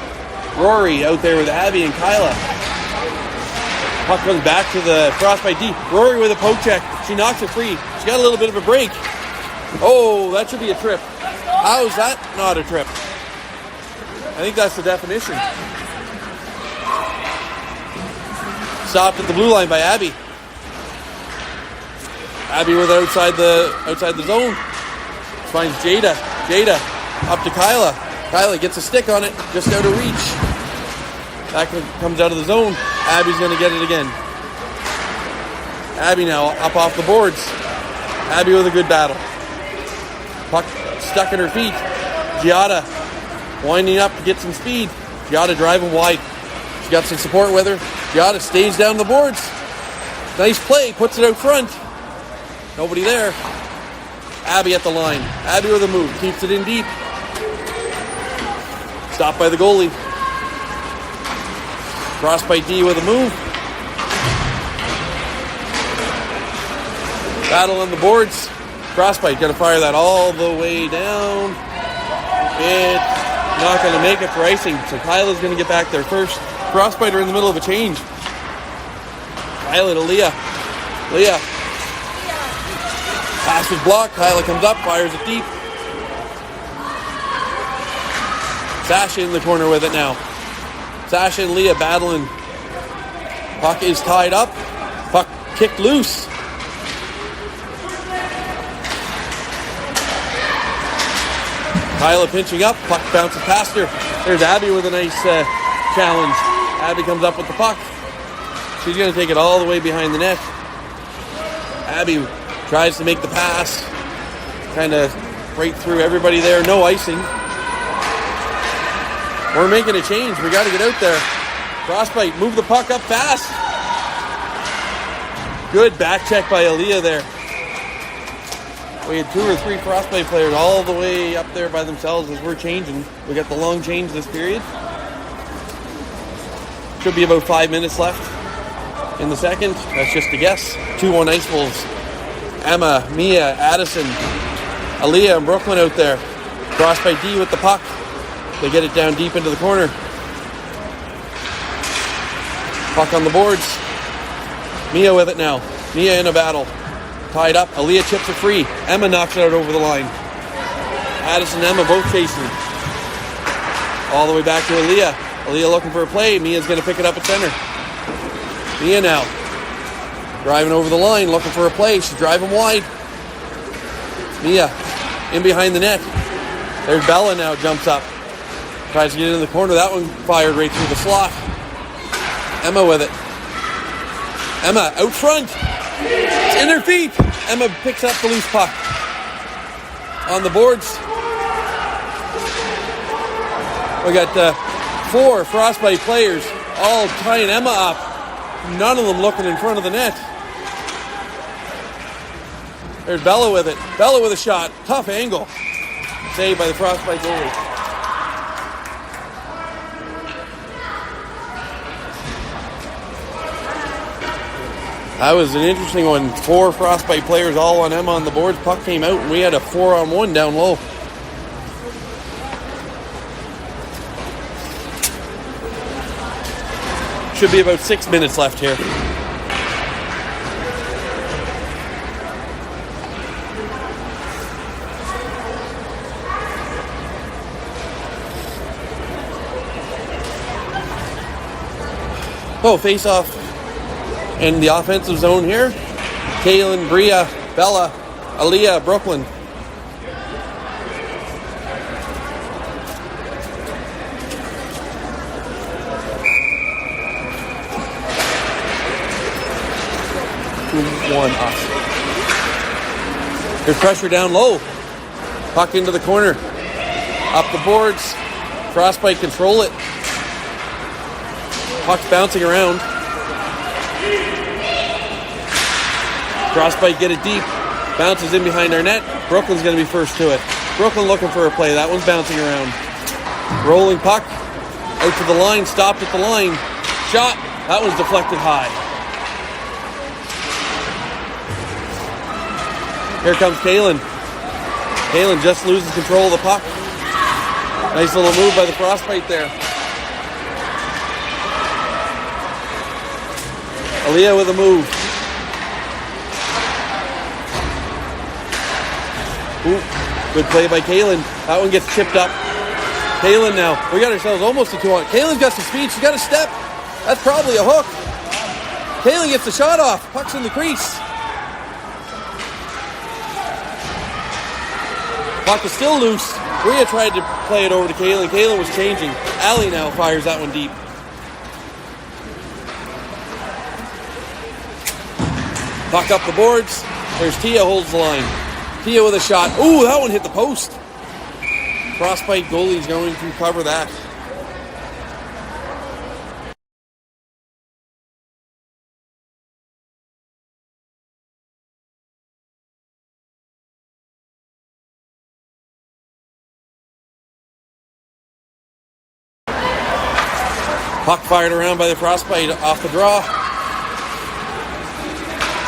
Rory out there with Abby and Kyla. Puck comes back to the Frostbite D. Rory with a poke check. She knocks it free. She got a little bit of a break. Oh, that should be a trip. How is that not a trip? I think that's the definition. Stopped at the blue line by Abby. Abby with outside the zone. Finds Jada. Jada up to Kyla. Kyla gets a stick on it, just out of reach. That comes out of the zone. Abby's going to get it again. Abby now up off the boards. Abby with a good battle. Puck stuck in her feet. Giada winding up to get some speed. Giada driving wide. She got some support with her. Giada stays down the boards. Nice play, puts it out front. Nobody there. Abby at the line. Abby with a move, keeps it in deep. Stopped by the goalie. Frostbite D with a move. Battle on the boards. Frostbite gonna fire that all the way down. It's not gonna make it for icing, so Kyla's gonna get back there first. Frostbite are in the middle of a change. Kyla to Leah. Leah. Pass was blocked. Kyla comes up, fires it deep. Sasha in the corner with it now. Sasha and Leah battling. Puck is tied up. Puck kicked loose. Kyla pinching up. Puck bounces past her. There's Abby with a nice challenge. Abby comes up with the puck. She's going to take it all the way behind the net. Abby tries to make the pass. Kind of right through everybody there. No icing. We're making a change. We got to get out there. Frostbite, move the puck up fast. Good back check by Aaliyah there. We had 2 or 3 Frostbite players all the way up there by themselves as we're changing. We got the long change this period. Should be about 5 minutes left in the second. That's just a guess. 2-1 Ice Wolves. Emma, Mia, Addison, Aaliyah, and Brooklyn out there. Frostbite D with the puck. They get it down deep into the corner. Puck on the boards. Mia with it now. Mia in a battle. Tied up. Aaliyah chips it free. Emma knocks it out over the line. Addison and Emma both chasing. All the way back to Aaliyah. Aaliyah looking for a play. Mia's going to pick it up at center. Mia now. Driving over the line, looking for a play. She's driving wide. Mia in behind the net. There's Bella now, jumps up. Tries to get into the corner. That one fired right through the slot. Emma with it. Emma out front. It's in her feet. Emma picks up the loose puck. On the boards. We got 4 Frostbite players all tying Emma up. None of them looking in front of the net. There's Bella with it. Bella with a shot. Tough angle. Saved by the Frostbite goalie. That was an interesting one. 4 Frostbite players all on Emma on the boards. Puck came out and we had a 4-on-1 down low. Should be about 6 minutes left here. Oh, face off in the offensive zone here. Kaylin, Bria, Bella, Aaliyah, Brooklyn. One off. There's pressure down low. Puck into the corner. Up the boards. Frostbite control it. Puck's bouncing around. Frostbite get it deep. Bounces in behind our net. Brooklyn's going to be first to it. Brooklyn looking for a play. That one's bouncing around. Rolling puck. Out to the line. Stopped at the line. Shot. That was deflected high. Here comes Kaylin. Kaylin just loses control of the puck. Nice little move by the Frostbite there. Aaliyah with a move. Ooh, good play by Kaylin. That one gets chipped up. Kaylin now. We got ourselves almost a 2-on. Kaylin's got some speed. She's got a step. That's probably a hook. Kaylin gets the shot off. Puck's in the crease. Puck is still loose. Rhea tried to play it over to Kaylin. Kaylin was changing. Allie now fires that one deep. Puck up the boards. There's Tia, holds the line. Tia with a shot. Ooh, that one hit the post. Frostbite goalie's going to cover that. Puck fired around by the Frostbite off the draw.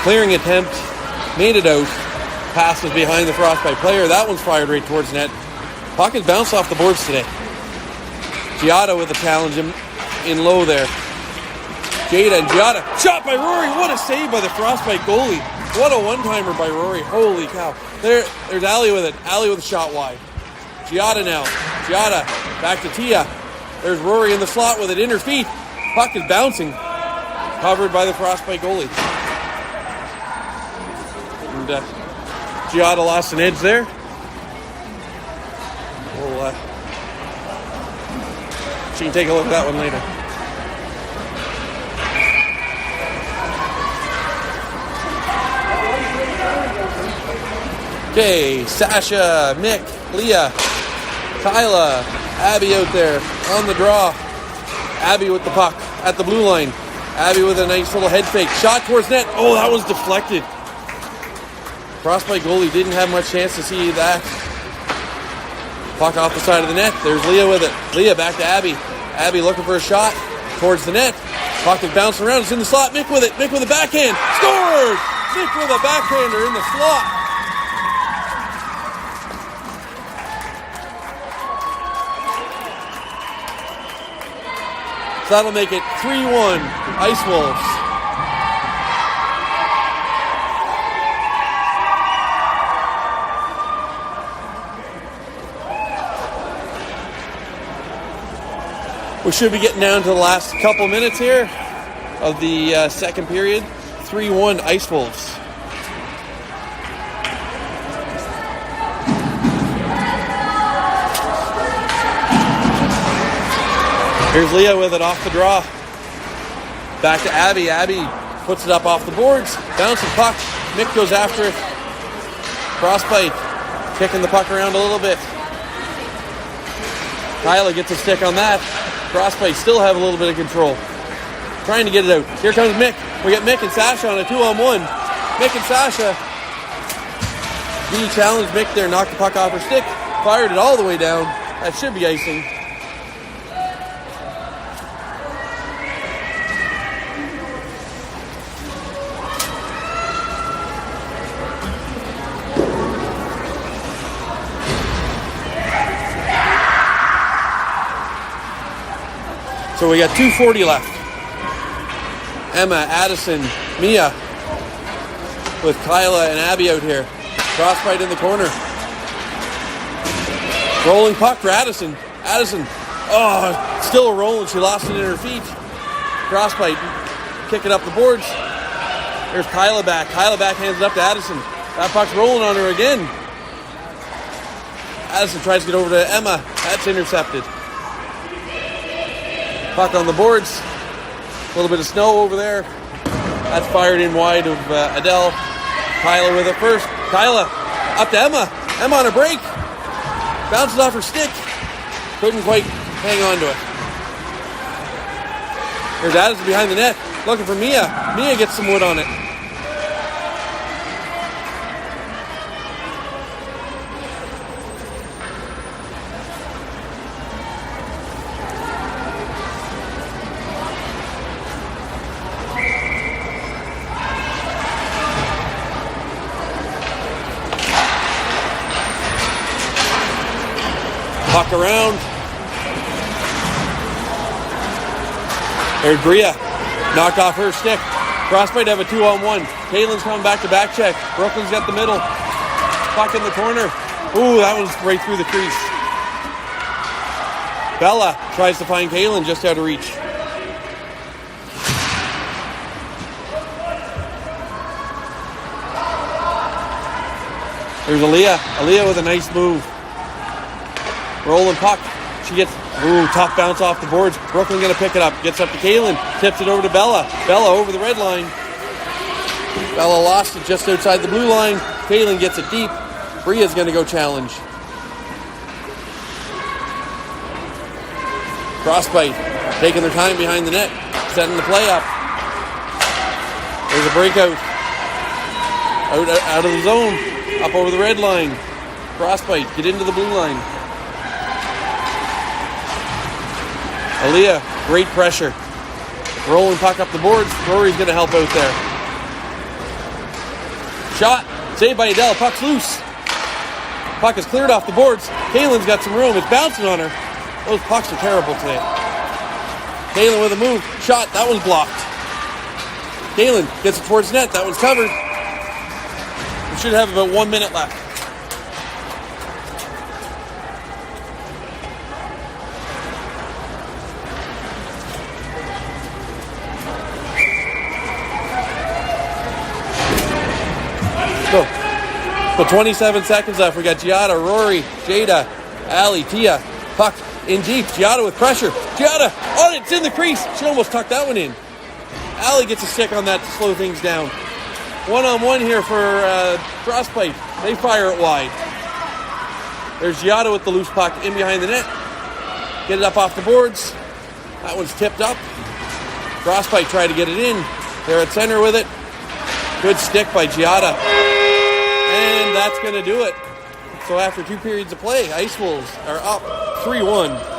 Clearing attempt. Made it out. Pass was behind the Frostbite player. That one's fired right towards net. Puck has bounced off the boards today. Giada with a challenge in low there. Jada and Giada. Shot by Rory. What a save by the Frostbite goalie. What a one-timer by Rory. Holy cow. There's Allie with it. Allie with a shot wide. Giada now. Giada back to Tia. There's Rory in the slot with it in her feet. Puck is bouncing. Covered by the Frostbite goalie. And Giada lost an edge there. She can take a look at that one later. Okay, Sasha, Mick, Leah, Kyla, Abby out there on the draw. Abby with the puck at the blue line. Abby with a nice little head fake. Shot towards net. Oh, that was deflected. Frostbite goalie didn't have much chance to see that. Puck off the side of the net. There's Leah with it. Leah back to Abby. Abby looking for a shot towards the net. Puck is bouncing around. It's in the slot. Mick with it. Mick with a backhand. Scored! Mick with a backhander in the slot. So that'll make it 3-1 Ice Wolves. We should be getting down to the last couple minutes here of the second period. 3-1 Ice Wolves. Here's Leah with it off the draw. Back to Abby. Abby puts it up off the boards. Bouncing puck. Mick goes after it. Frostbite kicking the puck around a little bit. Kyla gets a stick on that. Frostbite still have a little bit of control. Trying to get it out. Here comes Mick. We got Mick and Sasha on a 2-on-1. Mick and Sasha. He challenged Mick there, knocked the puck off her stick, fired it all the way down. That should be icing. So we got 2:40 left. Emma, Addison, Mia with Kyla and Abby out here. Frostbite in the corner. Rolling puck for Addison. Addison, still rolling. She lost it in her feet. Frostbite kicking up the boards. There's Kyla back. Kyla back hands it up to Addison. That puck's rolling on her again. Addison tries to get over to Emma. That's intercepted. Puck on the boards. A little bit of snow over there. That's fired in wide of Adele. Kyla with it first. Kyla up to Emma. Emma on a break. Bounces off her stick. Couldn't quite hang on to it. There's Addison behind the net. Looking for Mia. Mia gets some wood on it. Puck around. There's Bria. Knocked off her stick. Frostbite have a 2-on-1. Kaylin's coming back to back check. Brooklyn's got the middle. Puck in the corner. Ooh, that was right through the crease. Bella tries to find Kaylin just out of reach. There's Aaliyah. Aaliyah with a nice move. Rolling puck. She gets, tough bounce off the boards. Brooklyn going to pick it up. Gets up to Kaylin. Tips it over to Bella. Bella over the red line. Bella lost it just outside the blue line. Kaylin gets it deep. Bria's going to go challenge. Frostbite taking their time behind the net. Setting the play up. There's a breakout. Out of the zone. Up over the red line. Frostbite, get into the blue line. Aaliyah, great pressure. Rolling puck up the boards. Rory's going to help out there. Shot. Saved by Adele. Puck's loose. Puck is cleared off the boards. Kaylin's got some room. It's bouncing on her. Those pucks are terrible today. Kaylin with a move. Shot. That one's blocked. Kaylin gets it towards net. That one's covered. We should have about 1 minute left. So 27 seconds left. We got Giada, Rory, Jada, Allie, Tia. Puck in deep. Giada with pressure. Giada, oh, it's in the crease. She almost tucked that one in. Allie gets a stick on that to slow things down. One-on-one here for Frostbite. They fire it wide. There's Giada with the loose puck in behind the net. Get it up off the boards. That one's tipped up. Frostbite tried to get it in. They're at center with it. Good stick by Giada. And that's going to do it. So after 2 periods of play, Ice Wolves are up 3-1.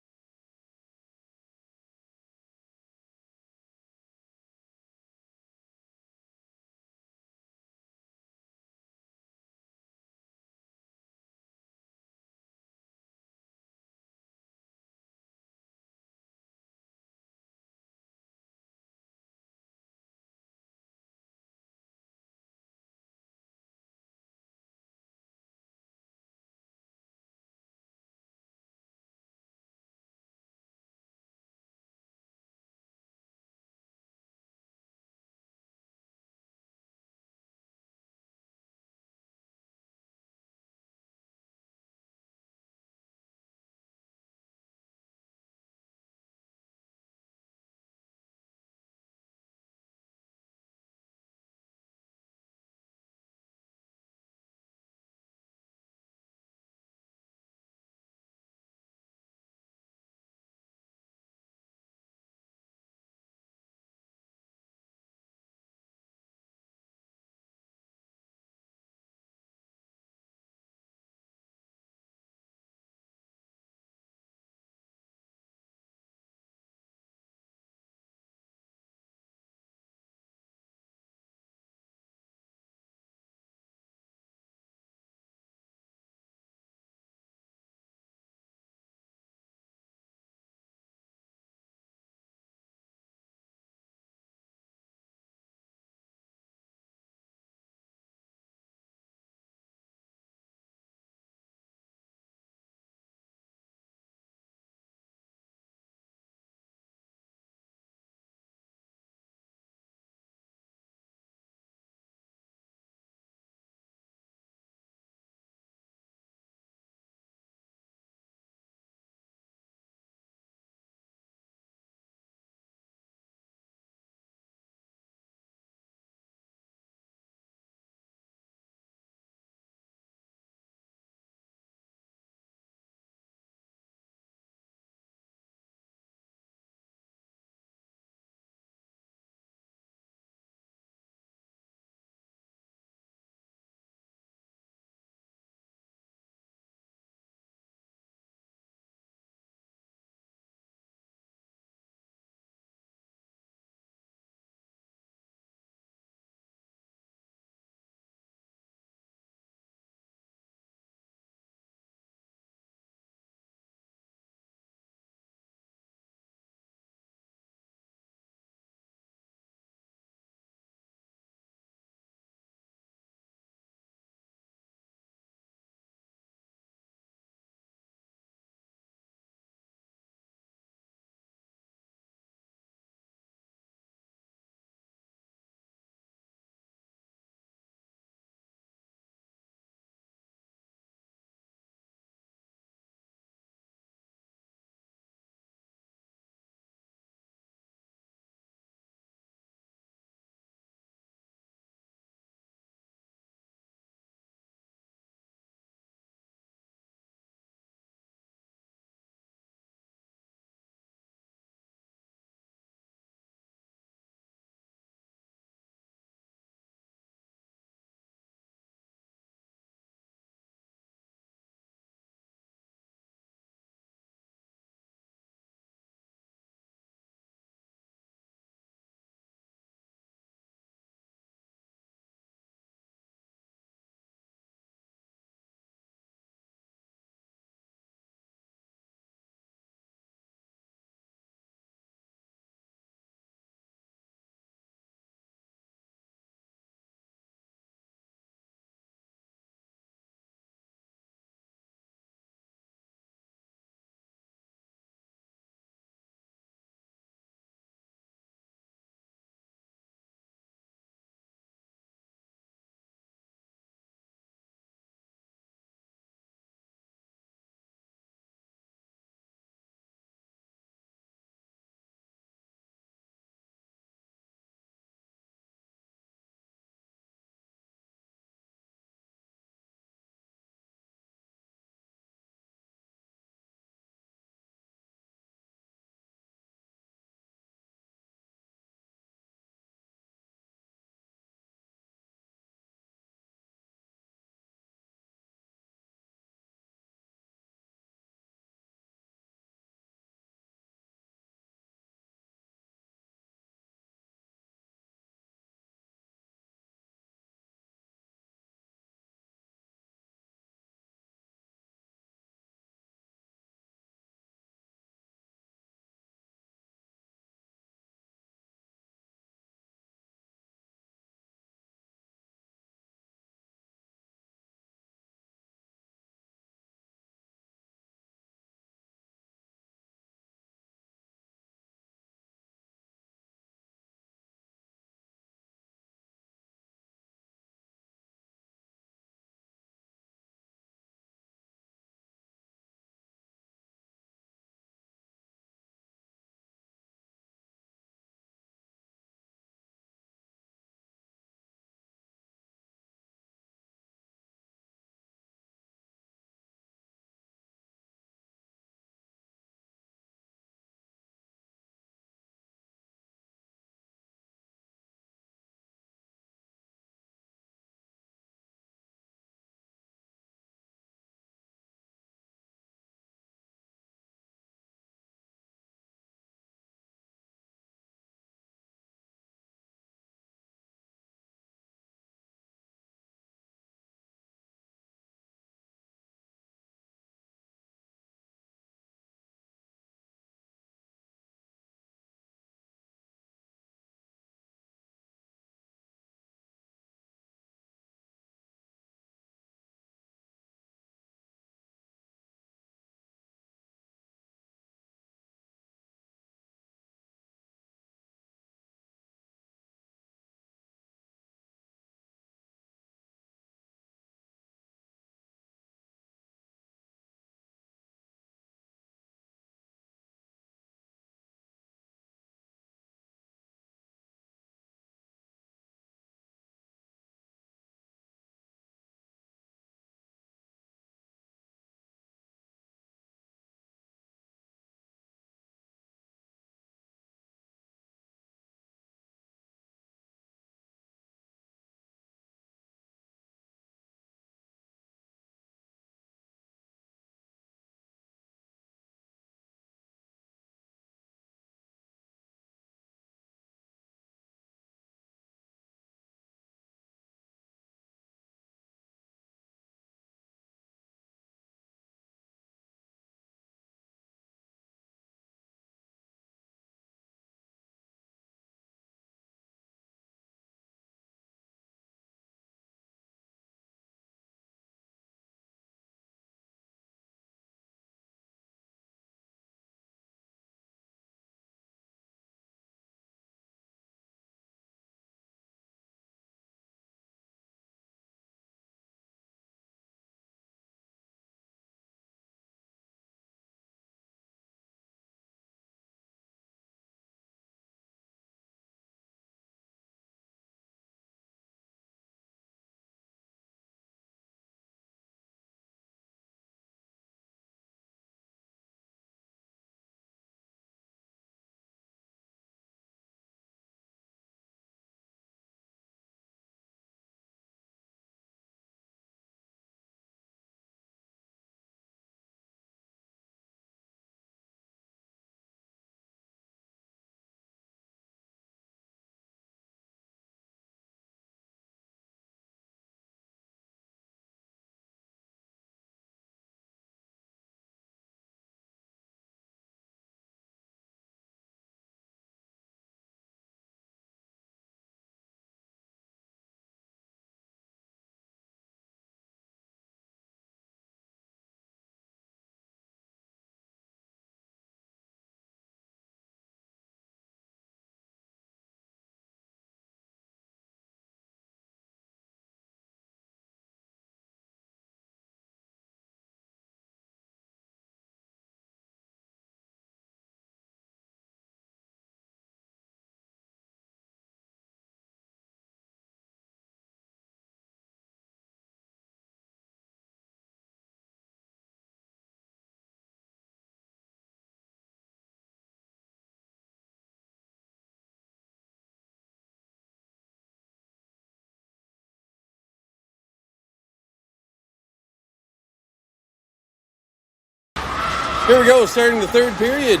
Here we go, starting the third period.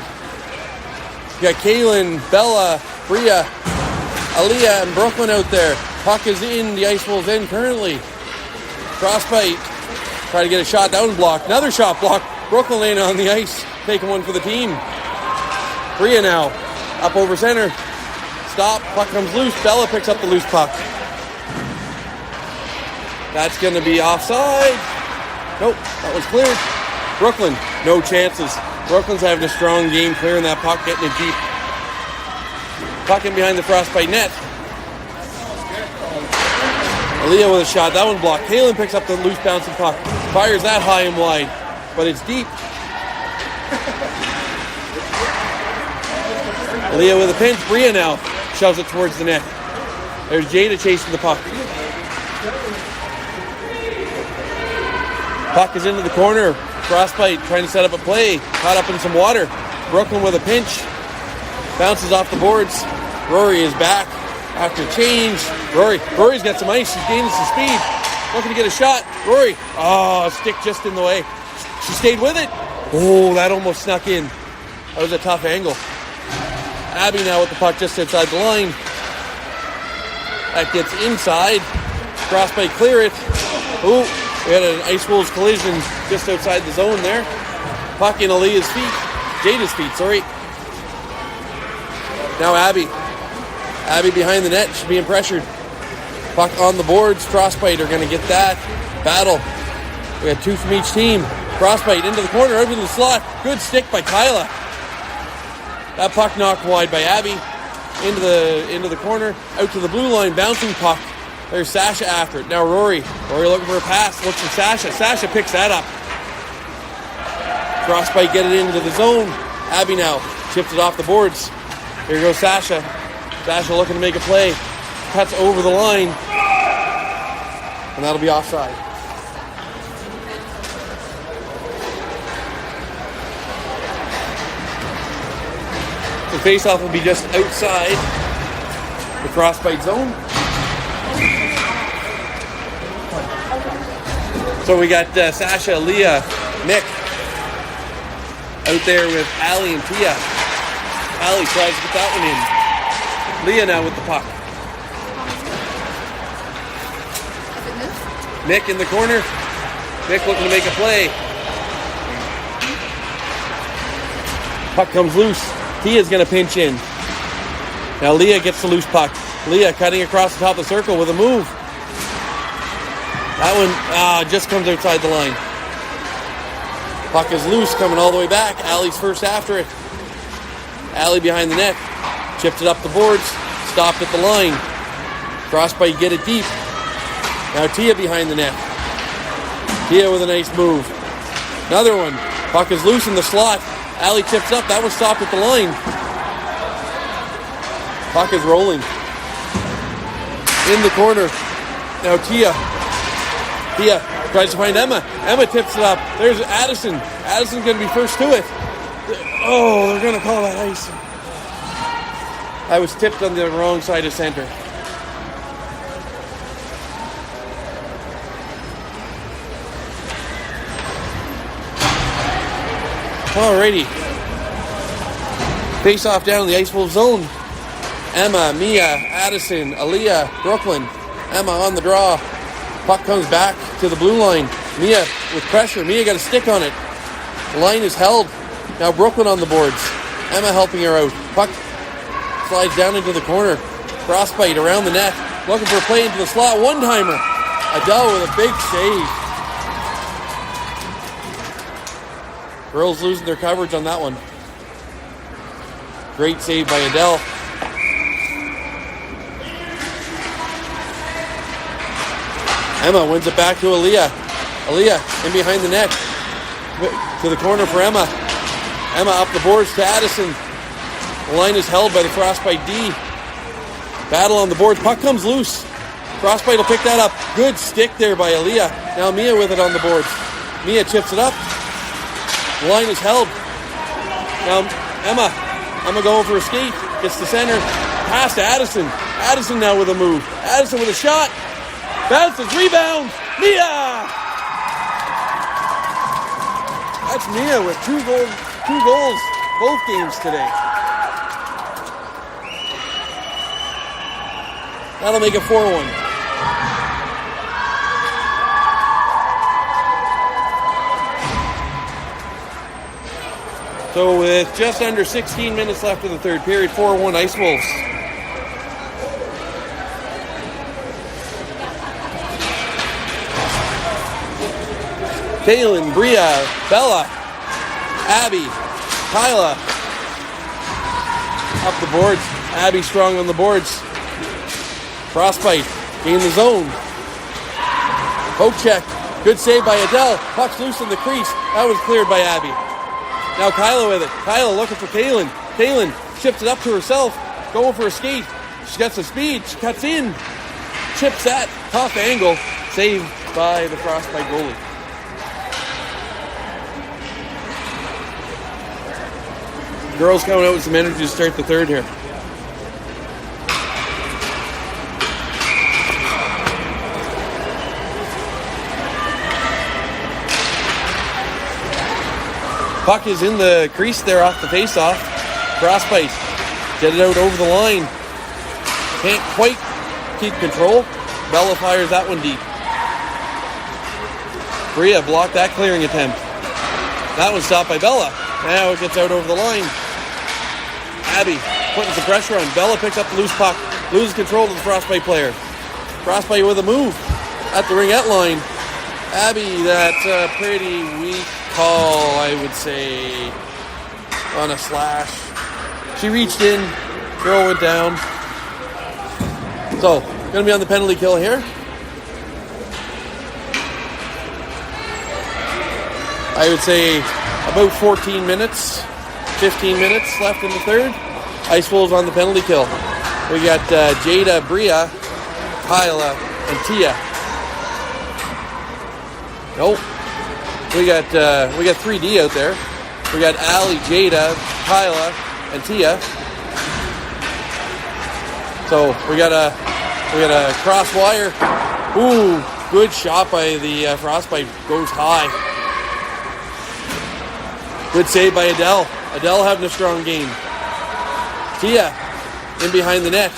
You got Kaylin, Bella, Bria, Aaliyah, and Brooklyn out there. Puck is in the Ice Wolves end currently. Frostbite try to get a shot. That was blocked. Another shot blocked. Brooklyn laying on the ice, taking one for the team. Bria now up over center. Stop. Puck comes loose. Bella picks up the loose puck. That's going to be offside. Nope, that was cleared. Brooklyn, no chances. Brooklyn's having a strong game, clearing that puck, getting it deep. Puck in behind the Frostbite net. Aaliyah with a shot. That one blocked. Kaylin picks up the loose bouncing puck. Fires that high and wide, but it's deep. Aaliyah with a pinch. Bria now shoves it towards the net. There's Jada chasing the puck. Puck is into the corner. Frostbite trying to set up a play. Caught up in some water. Brooklyn with a pinch. Bounces off the boards. Rory is back after change. Rory's got some ice. She's gaining some speed. Looking to get a shot. Rory. Oh, stick just in the way. She stayed with it. Oh, that almost snuck in. That was a tough angle. Abby now with the puck just outside the line. That gets inside. Frostbite clear it. Oh, we had an Ice Wolves collision just outside the zone there. Puck in Aaliyah's feet. Jada's feet, sorry. Now Abby. Abby behind the net. She's being pressured. Puck on the boards. Frostbite are going to get that. Battle. We got two from each team. Frostbite into the corner, out into the slot. Good stick by Kyla. That puck knocked wide by Abby. Into the corner. Out to the blue line. Bouncing puck. There's Sasha after it. Now Rory looking for a pass. Looks for Sasha. Sasha picks that up. Frostbite get it into the zone. Abby now chips it off the boards. Here goes Sasha. Sasha looking to make a play. Cuts over the line. And that'll be offside. The faceoff will be just outside the Frostbite zone. So we got Sasha, Leah, Nick out there with Allie and Tia. Allie tries to get that one in. Leah now with the puck. Nick in the corner. Nick looking to make a play. Puck comes loose. Tia's going to pinch in. Now Leah gets the loose puck. Leah cutting across the top of the circle with a move. That one just comes outside the line. Puck is loose, coming all the way back. Allie's first after it. Allie behind the net. Chipped it up the boards. Stopped at the line. Frostbite get it deep. Now Tia behind the net. Tia with a nice move. Another one. Puck is loose in the slot. Allie tips up. That was stopped at the line. Puck is rolling. In the corner. Now Tia tries to find Emma. Emma tips it up. There's Addison. Addison's going to be first to it. Oh, they're going to call that ice. I was tipped on the wrong side of center. Alrighty. Face off down in the Ice Wolves zone. Emma, Mia, Addison, Aaliyah, Brooklyn. Emma on the draw. Puck comes back to the blue line. Mia with pressure. Mia got a stick on it. The line is held. Now Brooklyn on the boards. Emma helping her out. Puck slides down into the corner. Frostbite around the net. Looking for a play into the slot. One-timer. Adele with a big save. Girls losing their coverage on that one. Great save by Adele. Emma wins it back to Aaliyah. Aaliyah in behind the net. To the corner for Emma. Emma up the boards to Addison. The line is held by the Frostbite D. Battle on the boards. Puck comes loose. Frostbite will pick that up. Good stick there by Aaliyah. Now Mia with it on the boards. Mia chips it up. The line is held. Now Emma going for a skate. Gets to center. Pass to Addison. Addison now with a move. Addison with a shot. Bounces. Rebounds. Mia! That That's Mia with two goals both games today. That'll make it 4-1. So with just under 16 minutes left in the third period, 4-1 Ice Wolves. Kaylin, Bria, Bella, Abby, Kyla. Up the boards. Abby strong on the boards. Frostbite in the zone. Poke check. Good save by Adele. Puck's loose in the crease. That was cleared by Abby. Now Kyla with it. Kyla looking for Kaylin. Kaylin chips it up to herself. Going for a skate. She's got some speed. She cuts in. Chips that. Tough angle. Saved by the Frostbite goalie. Girls coming out with some energy to start the third here. Puck is in the crease there off the face-off. Frostbite get it out over the line. Can't quite keep control. Bella fires that one deep. Bria blocked that clearing attempt. That was stopped by Bella. Now it gets out over the line. Abby putting some pressure on. Bella picks up the loose puck. Loses control of the Frostbite player. Frostbite with a move at the ringette line. Abby, that's a pretty weak call, I would say, on a slash. She reached in. Girl went down. So, going to be on the penalty kill here. I would say about 14 minutes, 15 minutes left in the third. Ice Wolves on the penalty kill. We got Jada, Bria, Kyla, and Tia. Nope. We got 3D out there. We got Allie, Jada, Kyla, and Tia. So we got a cross wire. Ooh, good shot by the Frostbite. Goes high. Good save by Adele. Adele having a strong game. Tia in behind the net.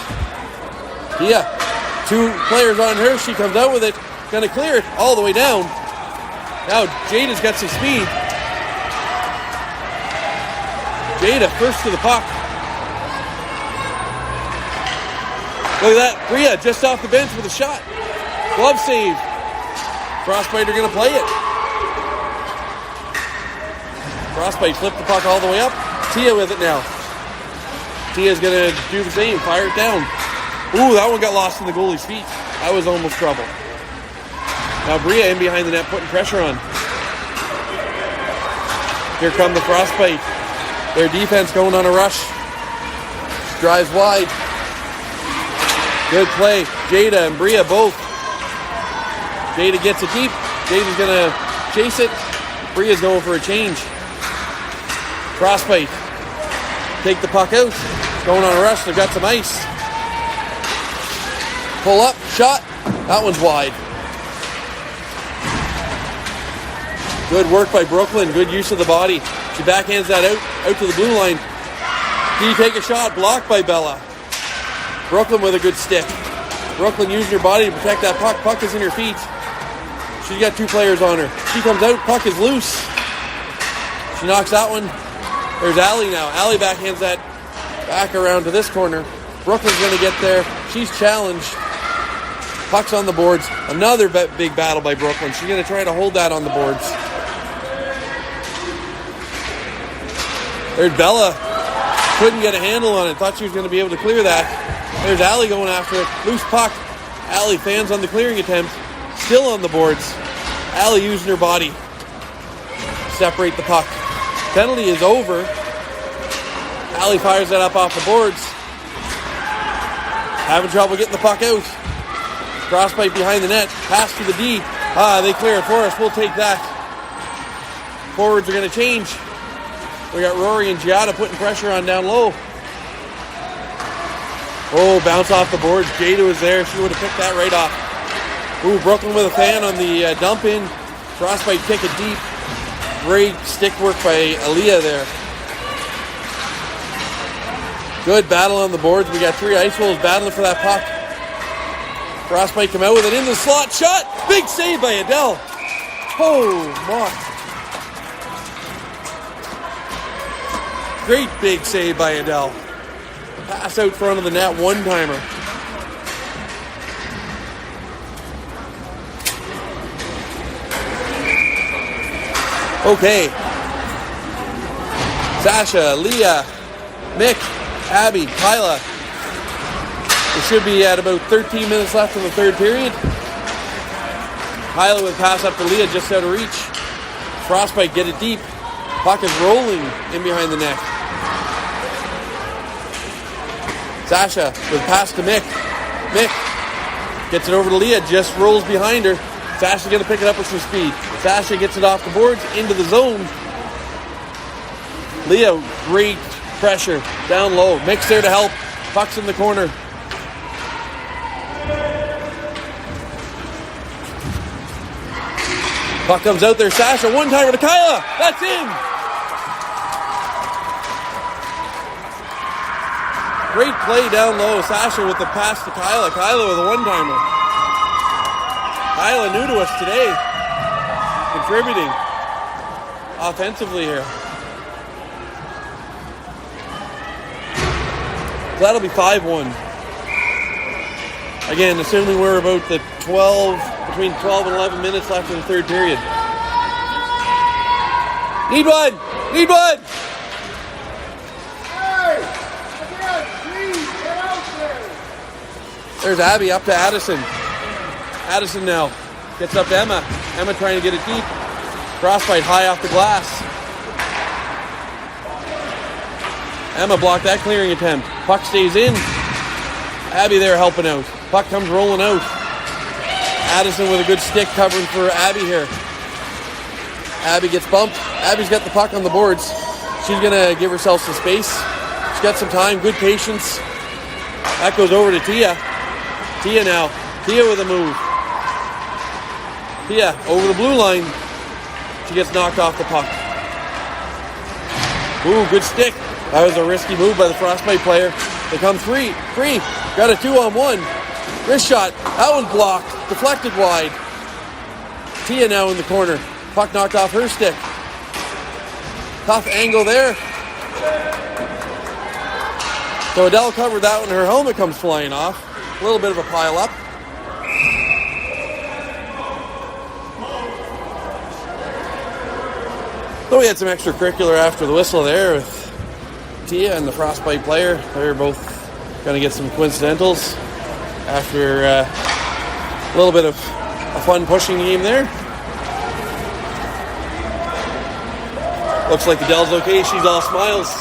Tia, two players on her. She comes out with it. Gonna clear it all the way down. Now Jada's got some speed. Jada first to the puck. Look at that. Bria just off the bench with a shot. Glove save. Frostbite are gonna play it. Frostbite flipped the puck all the way up. Tia with it now. Tia's going to do the same. Fire it down. Ooh, that one got lost in the goalie's feet. That was almost trouble. Now Bria in behind the net putting pressure on. Here come the Frostbite. Their defense going on a rush. Drives wide. Good play. Jada and Bria both. Jada gets it deep. Jada's going to chase it. Bria's going for a change. Frostbite take the puck out. Going on a rush. They've got some ice. Pull up. Shot. That one's wide. Good work by Brooklyn. Good use of the body. She backhands that out to the blue line. Do you take a shot? Blocked by Bella. Brooklyn with a good stick. Brooklyn using her body to protect that puck. Puck is in her feet. She's got two players on her. She comes out. Puck is loose. She knocks that one. There's Allie now. Allie backhands that back around to this corner. Brooklyn's going to get there. She's challenged. Puck's on the boards. Another big battle by Brooklyn. She's going to try to hold that on the boards. There's Bella. Couldn't get a handle on it. Thought she was going to be able to clear that. There's Allie going after it. Loose puck. Allie fans on the clearing attempt. Still on the boards. Allie using her body. Separate the puck. Penalty is over. Allie fires that up off the boards. Having trouble getting the puck out. Frostbite behind the net. Pass to the D. They clear it for us. We'll take that. Forwards are going to change. We got Rory and Giada putting pressure on down low. Oh, bounce off the boards. Jada was there. She would have picked that right off. Ooh, Brooklyn with a fan on the dump in. Frostbite kick it deep. Great stick work by Aaliyah there. Good battle on the boards. We got 3 Ice Wolves battling for that puck. Frostbite come out with it in the slot. Shot! Big save by Adele. Oh, my. Great big save by Adele. Pass out front of the net, one-timer. Okay. Sasha, Leah, Mick, Abby, Kyla. We should be at about 13 minutes left in the third period. Kyla with pass up to Leah just out of reach. Frostbite get it deep. Puck is rolling in behind the net. Sasha with pass to Mick. Mick gets it over to Leah, just rolls behind her. Sasha's going to pick it up with some speed. Sasha gets it off the boards into the zone. Leah, great pressure down low. Mick's there to help. Puck's in the corner. Puck comes out there. Sasha, one-timer to Kyla. That's in. Great play down low. Sasha with the pass to Kyla. Kyla with a one-timer. Kyla new to us today. Contributing offensively here. So that'll be 5-1. Again, assuming we're about between 12 and 11 minutes left in the third period. Need one! Need one! There's Abby up to Addison. Addison now gets up to Emma. Emma trying to get it deep. Frostbite high off the glass. Emma blocked that clearing attempt. Puck stays in. Abby there helping out. Puck comes rolling out. Addison with a good stick covering for Abby here. Abby gets bumped. Abby's got the puck on the boards. She's going to give herself some space. She's got some time, good patience. That goes over to Tia. Tia now. Tia with a move. Tia over the blue line. She gets knocked off the puck. Ooh, good stick. That was a risky move by the Frostbite player. They come three. Got a 2-on-1. Wrist shot. That one's blocked. Deflected wide. Tia now in the corner. Puck knocked off her stick. Tough angle there. So Adele covered that one. Her helmet comes flying off. A little bit of a pile up. So we had some extracurricular after the whistle there with Tia and the Frostbite player. They're both going to get some coincidentals after a little bit of a fun pushing game there. Looks like Adele's okay. She's all smiles.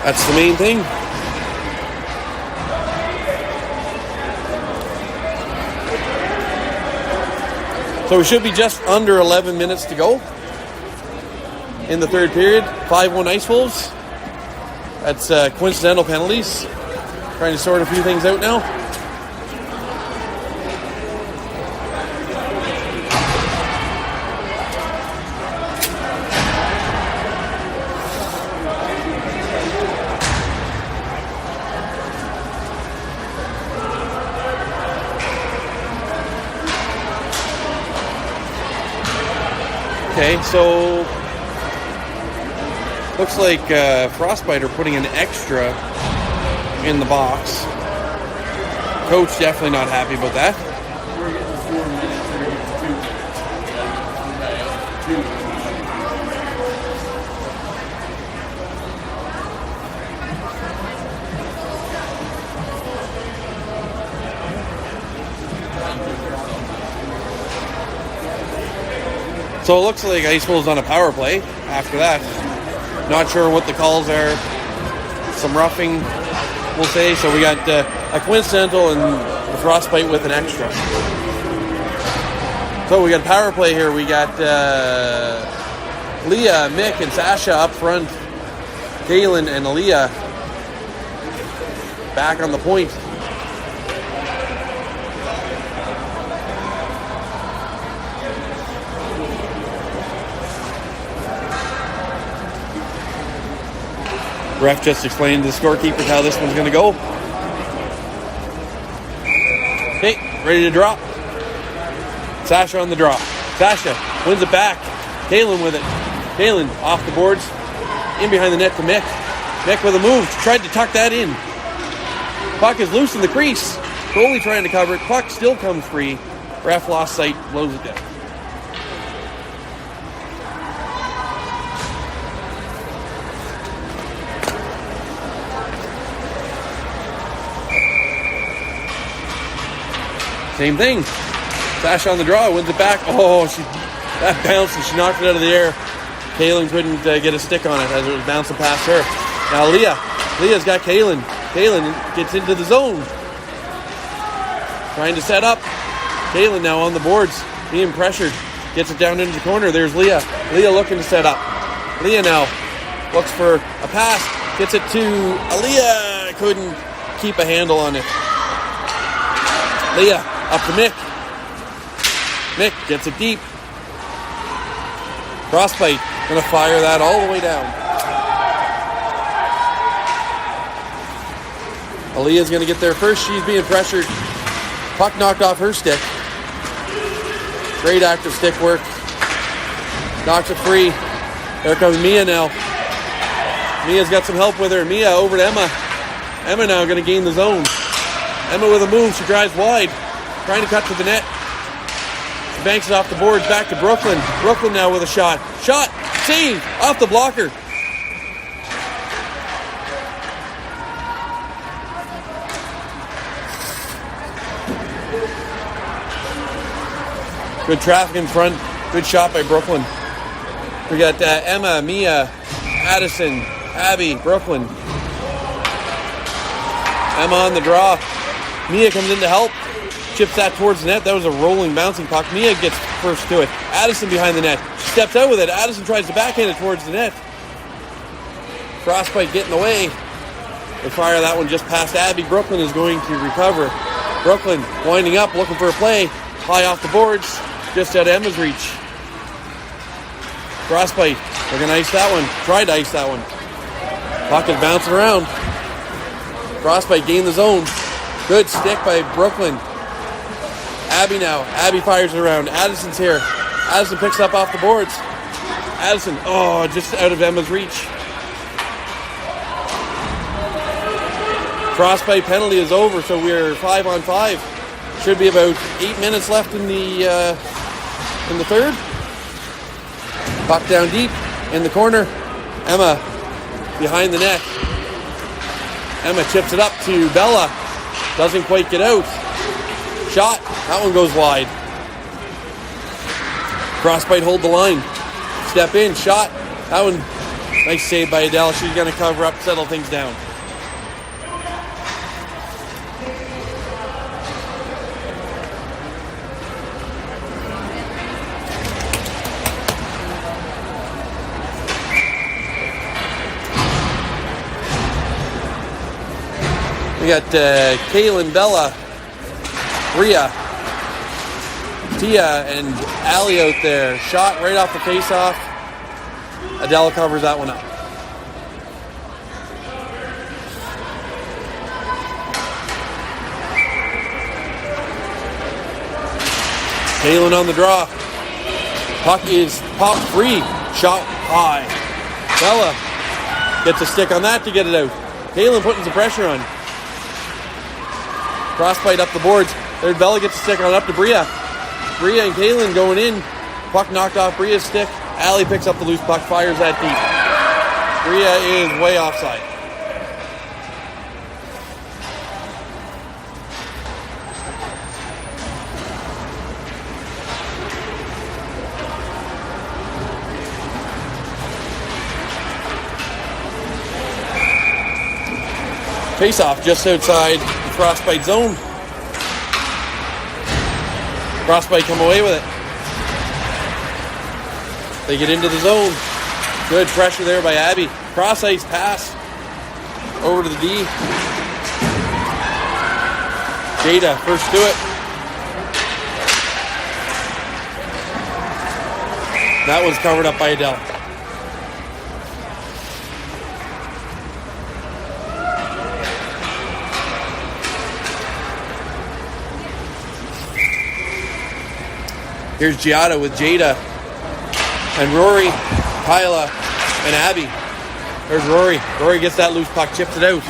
That's the main thing. So we should be just under 11 minutes to go in the third period. 5-1 Ice Wolves. That's coincidental penalties. Trying to sort a few things out now. Okay, so looks like Frostbite are putting an extra in the box. Coach definitely not happy about that. We're getting 4 minutes. So it looks like Ice Wolves on a power play after that. Not sure what the calls are. Some roughing, we'll say. So we got a coincidental and the Frostbite with an extra. So we got power play here. We got Leah, Mick, and Sasha up front. Kaylin and Aaliyah back on the point. Ref just explained to the scorekeepers how this one's going to go. Okay, ready to drop. Sasha on the draw. Sasha wins it back. Kaylin with it. Kaylin off the boards. In behind the net to Mick. Mick with a move. Tried to tuck that in. Puck is loose in the crease. Goalie trying to cover it. Puck still comes free. Ref lost sight. Blows it down. Same thing. Sasha on the draw, wins it back. Oh, that bounced and she knocked it out of the air. Kaylin couldn't get a stick on it as it was bouncing past her. Now Leah's got Kaylin. Kaylin gets into the zone. Trying to set up. Kaylin now on the boards, being pressured. Gets it down into the corner. There's Leah. Leah looking to set up. Leah now looks for a pass. Gets it to Leah. Couldn't keep a handle on it. Leah up to Mick. Mick gets it deep. Frostbite gonna fire that all the way down. Aaliyah's gonna get there first. She's being pressured. Puck knocked off her stick. Great active stick work. Knocks it free. There comes Mia now. Mia's got some help with her. Mia over to Emma. Emma now gonna gain the zone. Emma with a move. She drives wide. Trying to cut to the net. She banks it off the boards back to Brooklyn. Brooklyn now with a shot. Shot! Save! Off the blocker. Good traffic in front. Good shot by Brooklyn. We got Emma, Mia, Addison, Abby, Brooklyn. Emma on the draw. Mia comes in to help. Chips that towards the net. That was a rolling, bouncing puck. Mia gets first to it. Addison behind the net. She steps out with it. Addison tries to backhand it towards the net. Frostbite getting away. They fire that one just past Abby. Brooklyn is going to recover. Brooklyn winding up, looking for a play. High off the boards. Just out of Emma's reach. Frostbite. They're going to ice that one. Try to ice that one. Puck is bouncing around. Frostbite gained the zone. Good stick by Brooklyn. Abby now. Abby fires it around. Addison's here. Addison picks up off the boards. Addison, just out of Emma's reach. Frostbite penalty is over, so we're 5-on-5. Should be about 8 minutes left in the third. Puck down deep in the corner. Emma behind the net. Emma chips it up to Bella. Doesn't quite get out. Shot. That one goes wide. Frostbite hold the line. Step in. Shot. That one, nice save by Adele. She's going to cover up, settle things down. We got Kaylin, Bella, Rhea, Tia, and Allie out there. Shot right off the face-off. Adele covers that one up. Kaylin on the draw. Puck is popped free. Shot high. Bella gets a stick on that to get it out. Kaylin putting some pressure on. Frostbite up the boards. There's Bella gets a stick on up to Bria. Bria and Kaylin going in. Puck knocked off Bria's stick. Allie picks up the loose puck, fires that deep. Bria is way offside. Face-off just outside the Frostbite zone. Frostbite come away with it. They get into the zone. Good pressure there by Abby. Cross-ice pass over to the D. Jada first to it. That was covered up by Adele. Here's Giada with Jada and Rory, Kyla, and Abby. There's Rory. Rory gets that loose puck, chips it out.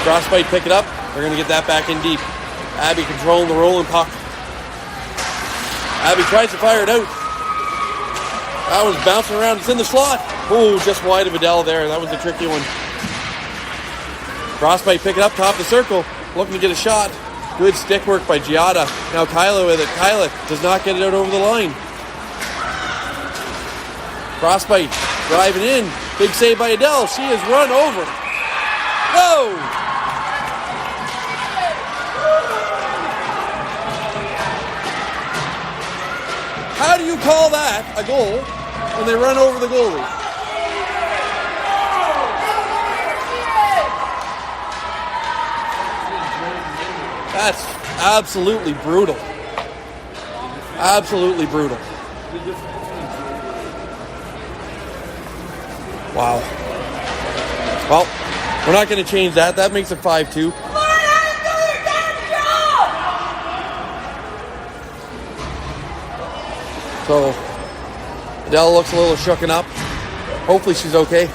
Frostbite pick it up. They're going to get that back in deep. Abby controlling the rolling puck. Abby tries to fire it out. That one's bouncing around. It's in the slot. Oh, just wide of Adele there. That was a tricky one. Frostbite pick it up top of the circle. Looking to get a shot. Good stick work by Giada. Now Kyla with it. Kyla does not get it out over the line. Frostbite driving in. Big save by Adele. She is run over. No! How do you call that a goal when they run over the goalie? That's absolutely brutal. Absolutely brutal. Wow. Well, we're not going to change that. That makes it 5-2. So, Adele looks a little shooken up. Hopefully she's okay.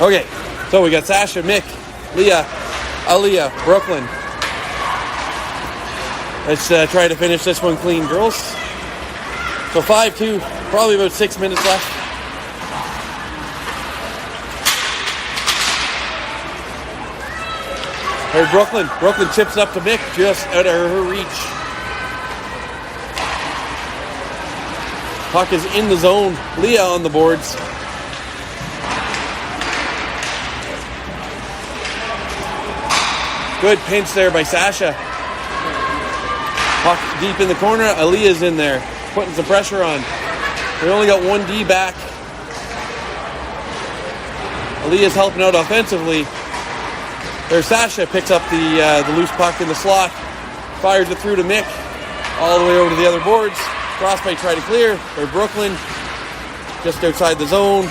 Okay, so we got Sasha, Mick, Leah, Aaliyah, Brooklyn. Let's try to finish this one clean, girls. So 5-2, probably about 6 minutes left. There's Brooklyn. Brooklyn chips it up to Mick, just out of her reach. Puck is in the zone. Leah on the boards. Good pinch there by Sasha. Puck deep in the corner. Aaliyah's in there, putting some pressure on. We only got 1D back. Aaliyah's helping out offensively. There's Sasha, picks up the loose puck in the slot, fires it through to Mick, all the way over to the other boards. Frostbite try to clear. There's Brooklyn, just outside the zone.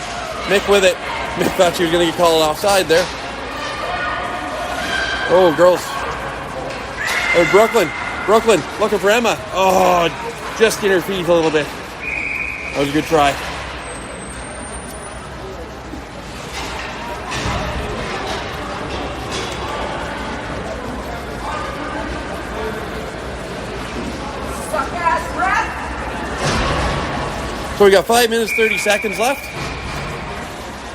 Mick with it. Mick thought she was going to get called offside there. Oh, girls. There's Brooklyn. Brooklyn looking for Emma. Oh, just in her feet a little bit. That was a good try. So we got 5 minutes, 30 seconds left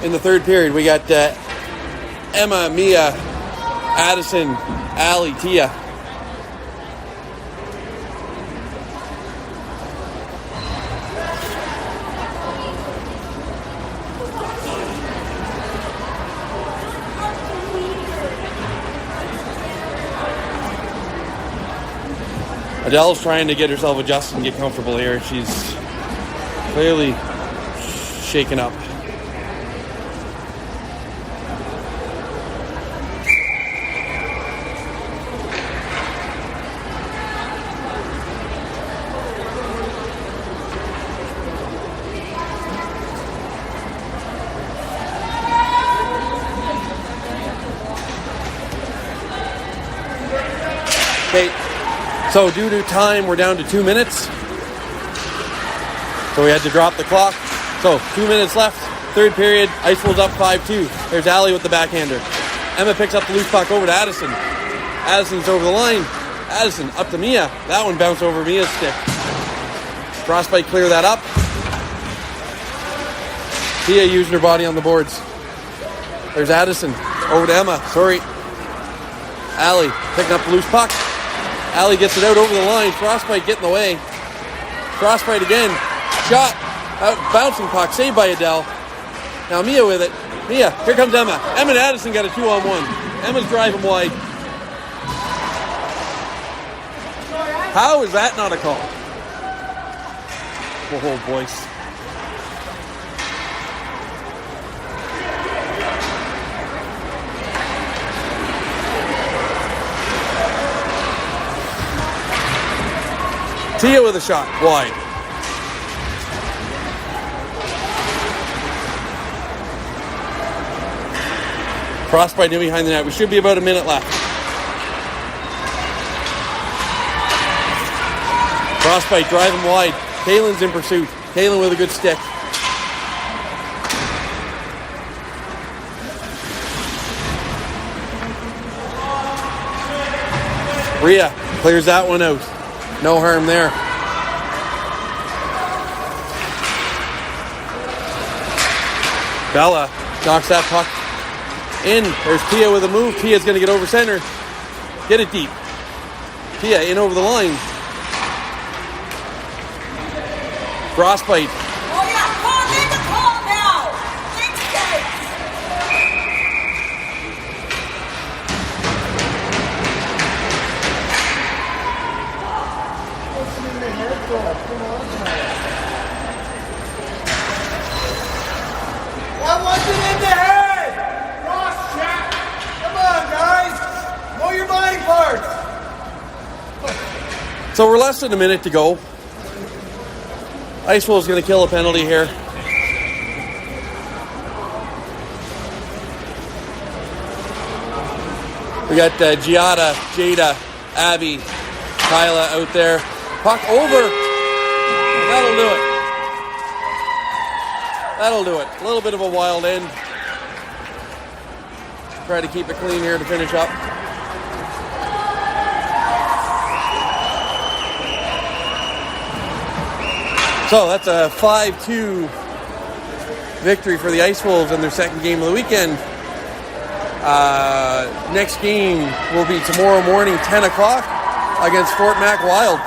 in the third period. We got Emma, Mia, Addison, Allie, Tia. Adele's trying to get herself adjusted and get comfortable here. She's clearly shaken up. Okay, so due to time, we're down to 2 minutes. So we had to drop the clock. So 2 minutes left, third period. Ice Wolves up 5-2. There's Allie with the backhander. Emma picks up the loose puck over to Addison. Addison's over the line. Addison up to Mia. That one bounced over Mia's stick. Frostbite clear that up. Tia using her body on the boards. There's Addison over to Emma. Sorry. Allie picking up the loose puck. Allie gets it out over the line. Frostbite getting the way. Frostbite again. Shot. Bouncing puck. Saved by Adele. Now Mia with it. Mia. Here comes Emma. Emma and Addison got a 2-on-1. Emma's driving wide. How is that not a call? Oh, boys. Tia with a shot, wide. Frostbite in behind the net. We should be about a minute left. Frostbite driving wide. Kaylin's in pursuit. Kaylin with a good stick. Rhea clears that one out. No harm there. Bella knocks that puck in. There's Tia with a move. Tia's going to get over center. Get it deep. Tia in over the line. Frostbite. Oh yeah, make the call now. Thanks, guys. What wasn't in the head? Cross check. Come on, guys. Know your body parts. So we're less than a minute to go. Ice Wolves going to kill a penalty here. We got Giada, Jada, Abby, Kyla out there. Puck over. That'll do it. That'll do it. A little bit of a wild end. Try to keep it clean here to finish up. So that's a 5-2 victory for the Ice Wolves in their second game of the weekend. Next game will be tomorrow morning, 10 o'clock against Fort Mac Wild.